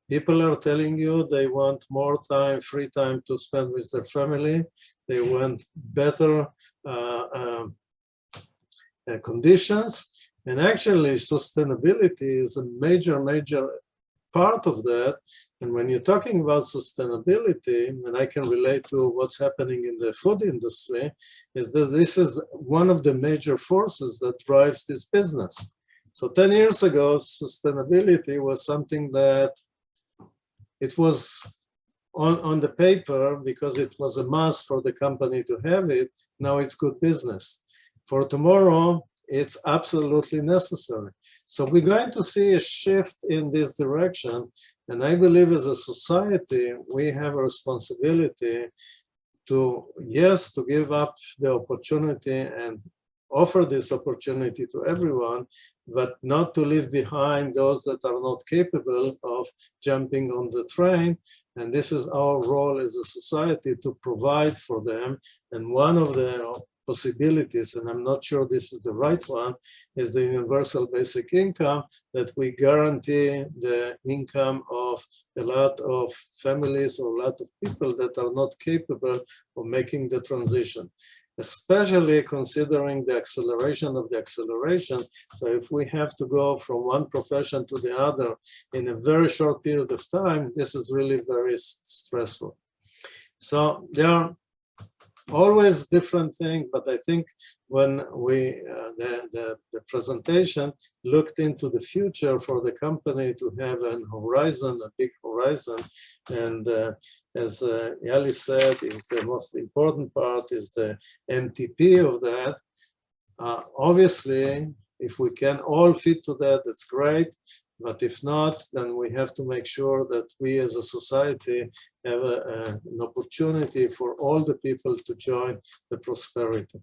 People are telling you they want more time, free time to spend with their family. They want better conditions. And actually, sustainability is a major part of that. And when you're talking about sustainability, and I can relate to what's happening in the food industry, is that this is one of the major forces that drives this business. So 10 years ago, sustainability was something that it was on the paper because it was a must for the company to have it. Now it's good business. For tomorrow, it's absolutely necessary. So we're going to see a shift in this direction. And I believe as a society, we have a responsibility to, yes, to give up the opportunity and offer this opportunity to everyone, but not to leave behind those that are not capable of jumping on the train. And this is our role as a society to provide for them. And one of the possibilities, and I'm not sure this is the right one, is the universal basic income, that we guarantee the income of a lot of families or a lot of people that are not capable of making the transition, especially considering the acceleration of the acceleration. So if we have to go from one profession to the other in a very short period of time, this is really very stressful. So there are always different things, but I think when we, the presentation looked into the future for the company to have an horizon, a big horizon, and as Yahli said, is the most important part is the MTP of that. Obviously, if we can all fit to that, that's great. But if not, then we have to make sure that we as a society have an opportunity for all the people to join the prosperity.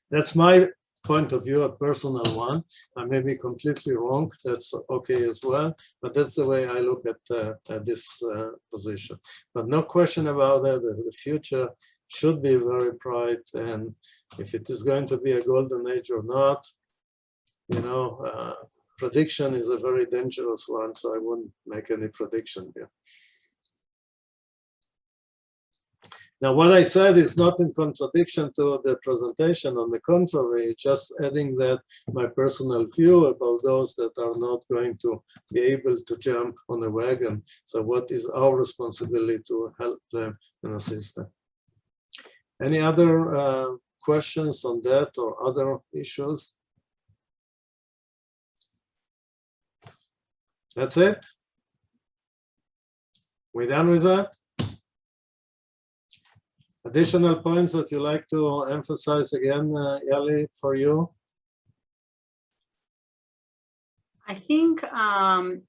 That's my point of view, a personal one. I may be completely wrong, that's okay as well, but that's the way I look at this position. But no question about it, the future should be very bright, and if it is going to be a golden age or not, you know, prediction is a very dangerous one, so I wouldn't make any prediction here. Now, what I said is not in contradiction to the presentation. On the contrary, just adding that my personal view about those that are not going to be able to jump on a wagon. So what is our responsibility to help them and assist them? Any other questions on that or other issues? That's it? We done with that? Additional points that you like to emphasize again, Yahli, for you? I think the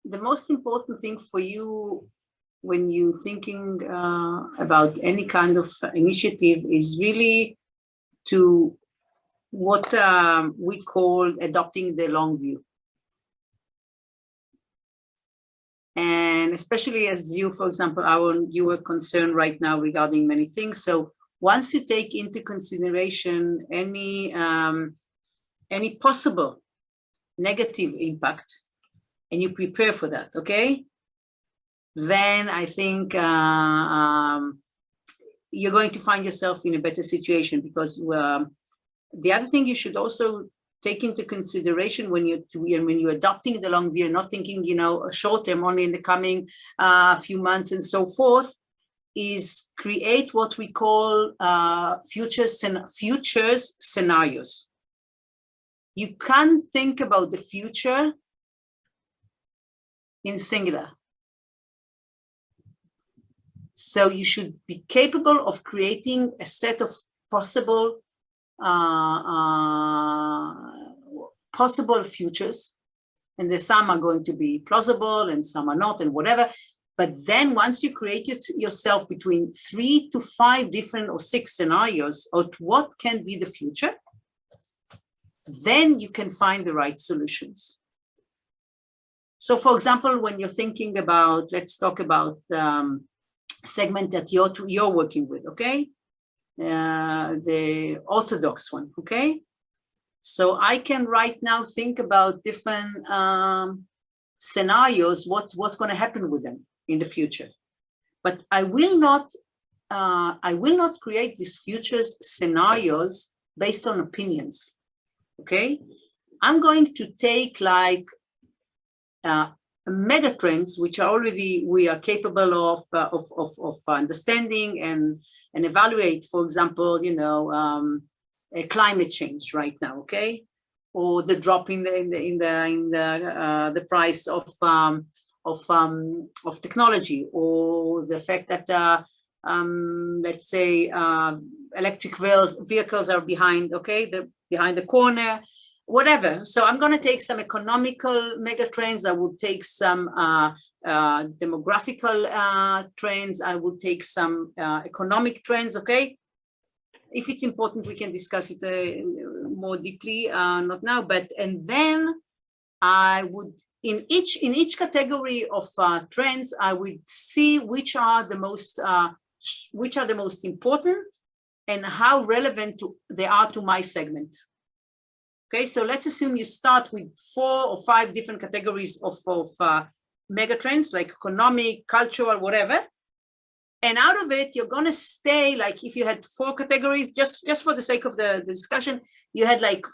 most important thing for you when you're thinking about any kind of initiative is really to what we call adopting the long view. And especially as you, for example, you were concerned right now regarding many things. So once you take into consideration any possible negative impact, and you prepare for that, okay? Then I think you're going to find yourself in a better situation, because the other thing you should also take into consideration when you're adopting the long view, not thinking, you know, short term, only in the coming few months and so forth, is create what we call futures scenarios. You can't think about the future in singular. So you should be capable of creating a set of possible futures, and the some are going to be plausible and some are not, and whatever. But then once you create yourself between 3 to 5 different or 6 scenarios of what can be the future, then you can find the right solutions. So for example, when you're thinking about, let's talk about segment that you're working with, okay? the orthodox one, okay? So I can right now think about different scenarios, what's going to happen with them in the future. But I will not create these futures scenarios based on opinions, okay? I'm going to take like mega trends, which are already we are capable of understanding and evaluate. For example, you know, climate change right now, okay, or the drop in the price of technology, or the fact that let's say electric vehicles are behind, okay, behind the corner. Whatever. So I'm going to take some economical mega trends. I will take some demographical trends. I will take some economic trends. Okay. If it's important, we can discuss it more deeply. Not now, but and then I would in each category of trends, I would see which are the most important and how relevant they are to my segment. Okay, so let's assume you start with 4 or 5 different categories of mega trends, like economic, cultural, whatever. And out of it, you're going to stay, like if you had 4 categories, just for the sake of the discussion, you had like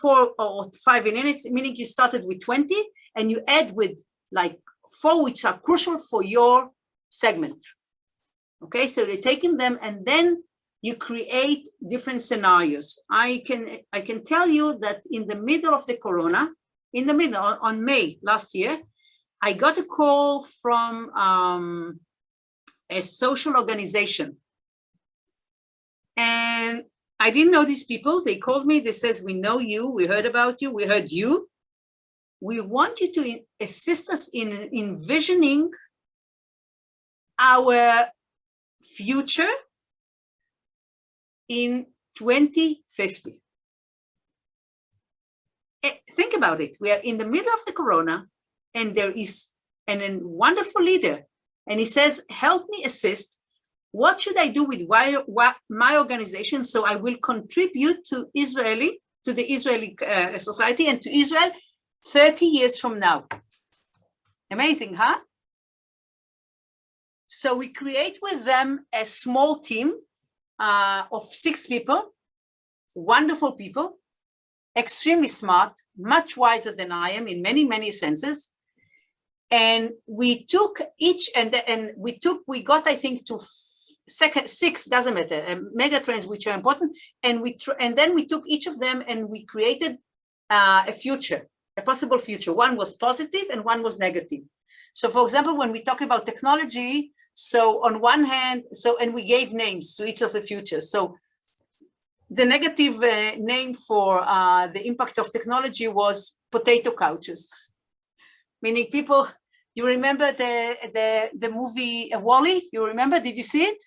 4 or 5 units, meaning you started with 20, and you add with like 4 which are crucial for your segment. Okay, so you're taking them and then you create different scenarios. I can tell you that in the middle of the corona, on May last year, I got a call from a social organization. And I didn't know these people. They called me, they says, we know you, we heard about you, we heard you. We want you to assist us in envisioning our future in 2050. Think about it. We are in the middle of the corona, and there is a wonderful leader, and he says, help me assist. What should I do with my organization so I will contribute to the Israeli society and to Israel 30 years from now? Amazing, huh? So we create with them a small team of 6 people, wonderful people, extremely smart, much wiser than I am in many, many senses. And we took each, we got, I think, to 6, doesn't matter, mega trends which are important. And then we took each of them and we created a future, a possible future. One was positive and one was negative. So for example, when we talk about technology, so on one hand, and we gave names to each of the futures. So the negative name for the impact of technology was potato couches. Meaning people, you remember the movie WALL-E? You remember? Did you see it?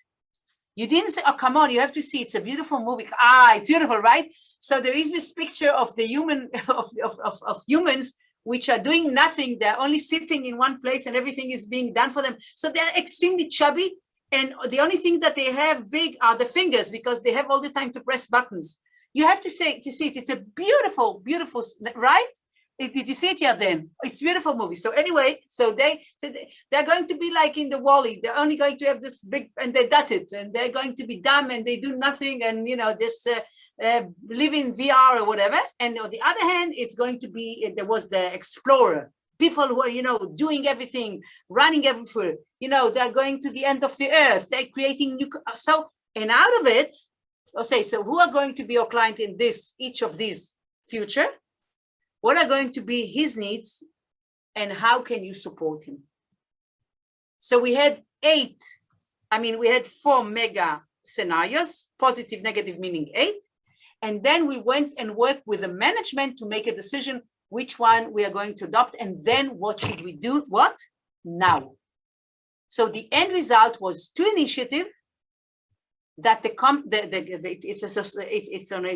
You didn't say, oh, come on, you have to see it. It's a beautiful movie. It's beautiful, right? So there is this picture of the of humans which are doing nothing. They're only sitting in one place and everything is being done for them. So they're extremely chubby. And the only thing that they have big are the fingers because they have all the time to press buttons. You have to see it. It's a beautiful, beautiful, right? Did you see it, Yarden? It's a beautiful movie. So anyway, they're going to be like in the WALL-E. They're only going to have this big, and that's it. And they're going to be dumb and they do nothing and, you know, just live in VR or whatever. And on the other hand, it's going to be, there was the explorer. People who are, you know, doing everything, running everywhere. You know, they're going to the end of the earth. They're creating new, and out of it, I'll say, so who are going to be your client in each of these future? What are going to be his needs and how can you support him? So we had 4 mega scenarios, positive, negative, meaning 8. And then we went and worked with the management to make a decision which one we are going to adopt and then what should we do, what? Now. So the end result was 2 initiatives that it's an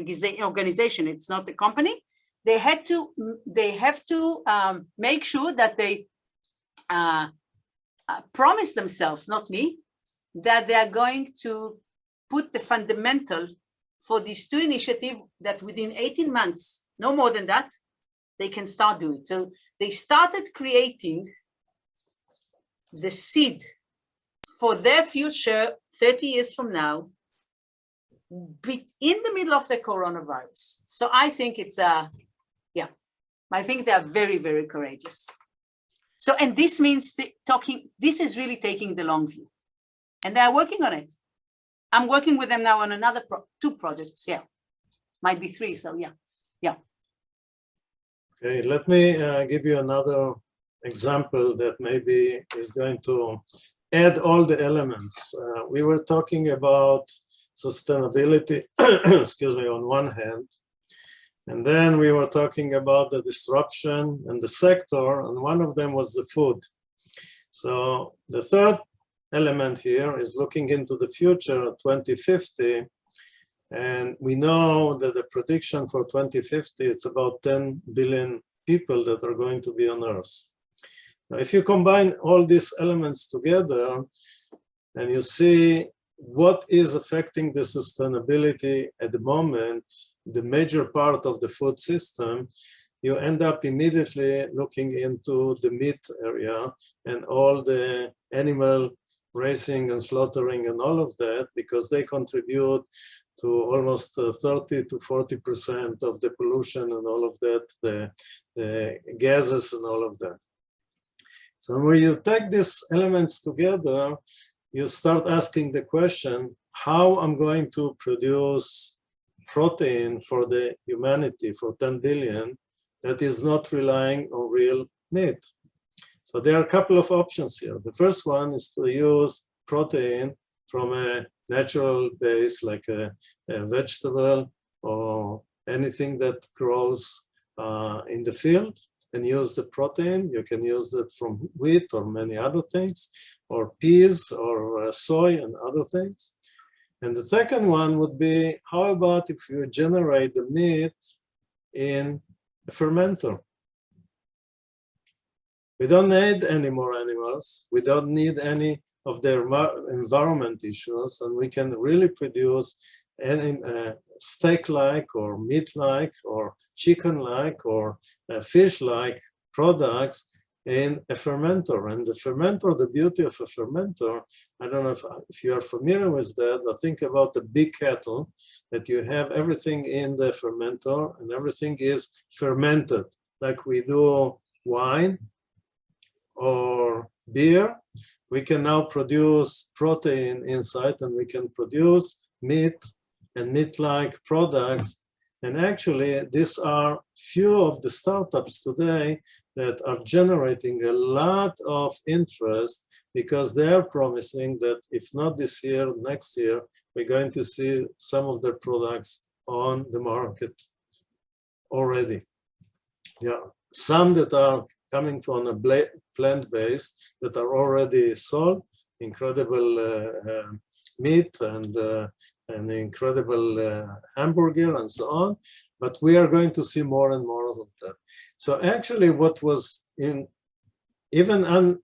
organization, it's not a company. They have to make sure that they promise themselves, not me, that they are going to put the fundamental for these two initiatives that within 18 months, no more than that, they can start doing. So they started creating the seed for their future 30 years from now, in the middle of the coronavirus. So I think it's I think they are very, very courageous. So, and this means this is really taking the long view, and they are working on it. I'm working with them now on another two projects. Might be three. So yeah. Okay, let me give you another example that maybe is going to add all the elements. We were talking about sustainability, excuse me, on one hand, and then we were talking about the disruption and the sector, and one of them was the food. So the third element here is looking into the future, 2050, and we know that the prediction for 2050, it's about 10 billion people that are going to be on Earth. Now, if you combine all these elements together and you see what is affecting the sustainability at the moment, the major part of the food system, you end up immediately looking into the meat area and all the animal raising and slaughtering and all of that, because they contribute to almost 30 to 40% of the pollution and all of that, the gases and all of that. So when you take these elements together, you start asking the question, how I'm going to produce protein for the humanity, for 10 billion, that is not relying on real meat. So there are a couple of options here. The first one is to use protein from a natural base, like a vegetable or anything that grows in the field, and use the protein. You can use it from wheat or many other things, or peas or soy and other things. And the second one would be, how about if you generate the meat in a fermenter? We don't need any more animals. We don't need any of their environment issues, and we can really produce any steak-like or meat-like or chicken-like or fish-like products in a fermenter. And the fermenter, the beauty of a fermenter, I don't know if you are familiar with that, but think about the big kettle that you have everything in the fermenter and everything is fermented, like we do wine or beer. We can now produce protein inside, and we can produce meat and meat-like products. And actually, these are few of the startups today that are generating a lot of interest, because they are promising that if not this year, next year, we're going to see some of their products on the market already. Yeah, some that are coming from a plant-based that are already sold, incredible meat and an incredible hamburger and so on, but we are going to see more and more of that. So actually what was in, even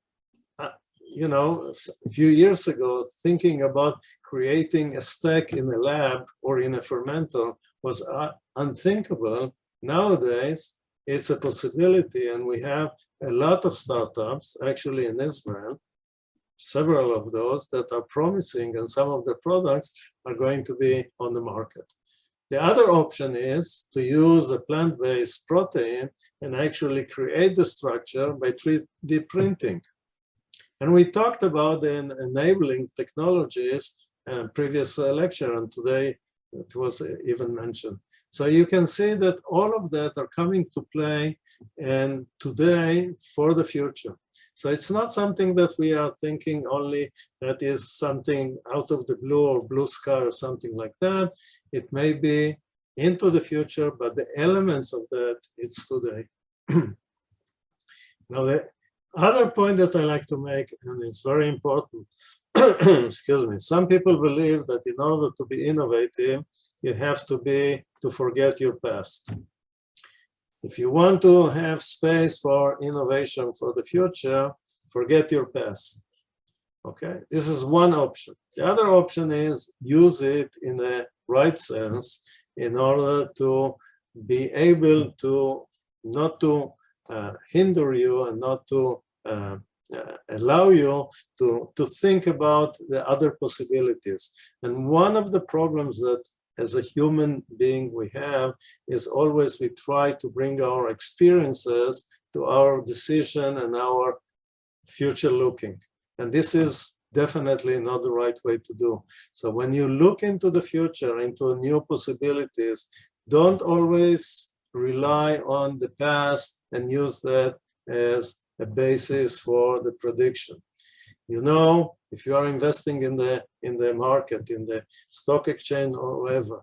you know, a few years ago, thinking about creating a stack in a lab or in a fermenter was unthinkable. Nowadays, it's a possibility, and we have a lot of startups, actually in Israel, several of those that are promising, and some of the products are going to be on the market. The other option is to use a plant-based protein and actually create the structure by 3D printing. And we talked about the enabling technologies in previous lecture, and today it was even mentioned. So you can see that all of that are coming to play and today for the future. So it's not something that we are thinking only that is something out of the blue or blue sky or something like that. It may be into the future, but the elements of that, it's today. Now, the other point that I like to make, and it's very important, excuse me, some people believe that in order to be innovative, you have to forget your past. If you want to have space for innovation for the future, forget your past. Okay, this is one option. The other option is use it in a right sense in order to be able to not to hinder you and not to allow you to think about the other possibilities. And one of the problems that as a human being we have is always we try to bring our experiences to our decision and our future looking. And this is definitely not the right way to do. So when you look into the future, into new possibilities, don't always rely on the past and use that as a basis for the prediction. You know, if you are investing in the market, in the stock exchange or wherever,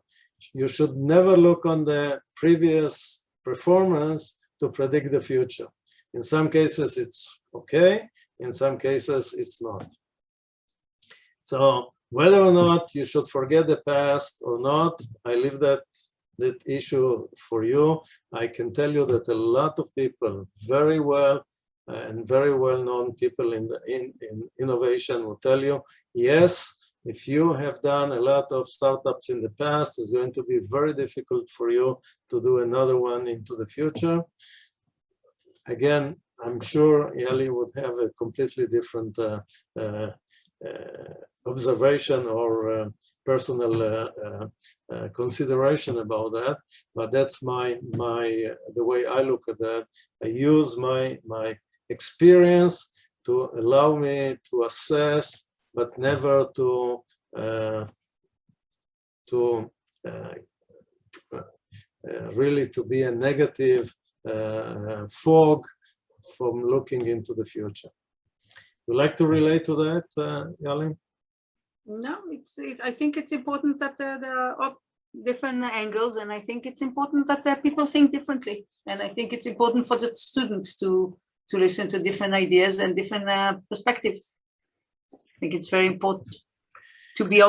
you should never look on the previous performance to predict the future. In some cases, it's okay. In some cases, it's not. So whether or not you should forget the past or not, I leave that issue for you. I can tell you that a lot of people, very well and very well-known people in innovation will tell you, yes, if you have done a lot of startups in the past, it's going to be very difficult for you to do another one into the future. Again, I'm sure Yahli would have a completely different observation or personal consideration about that, but that's the way I look at that. I use my experience to allow me to assess, but never to really to be a negative fog from looking into the future. Would you like to relate to that, Yahli? No, I think it's important that there are different angles, and I think it's important that people think differently. And I think it's important for the students to listen to different ideas and different perspectives. I think it's very important to be open.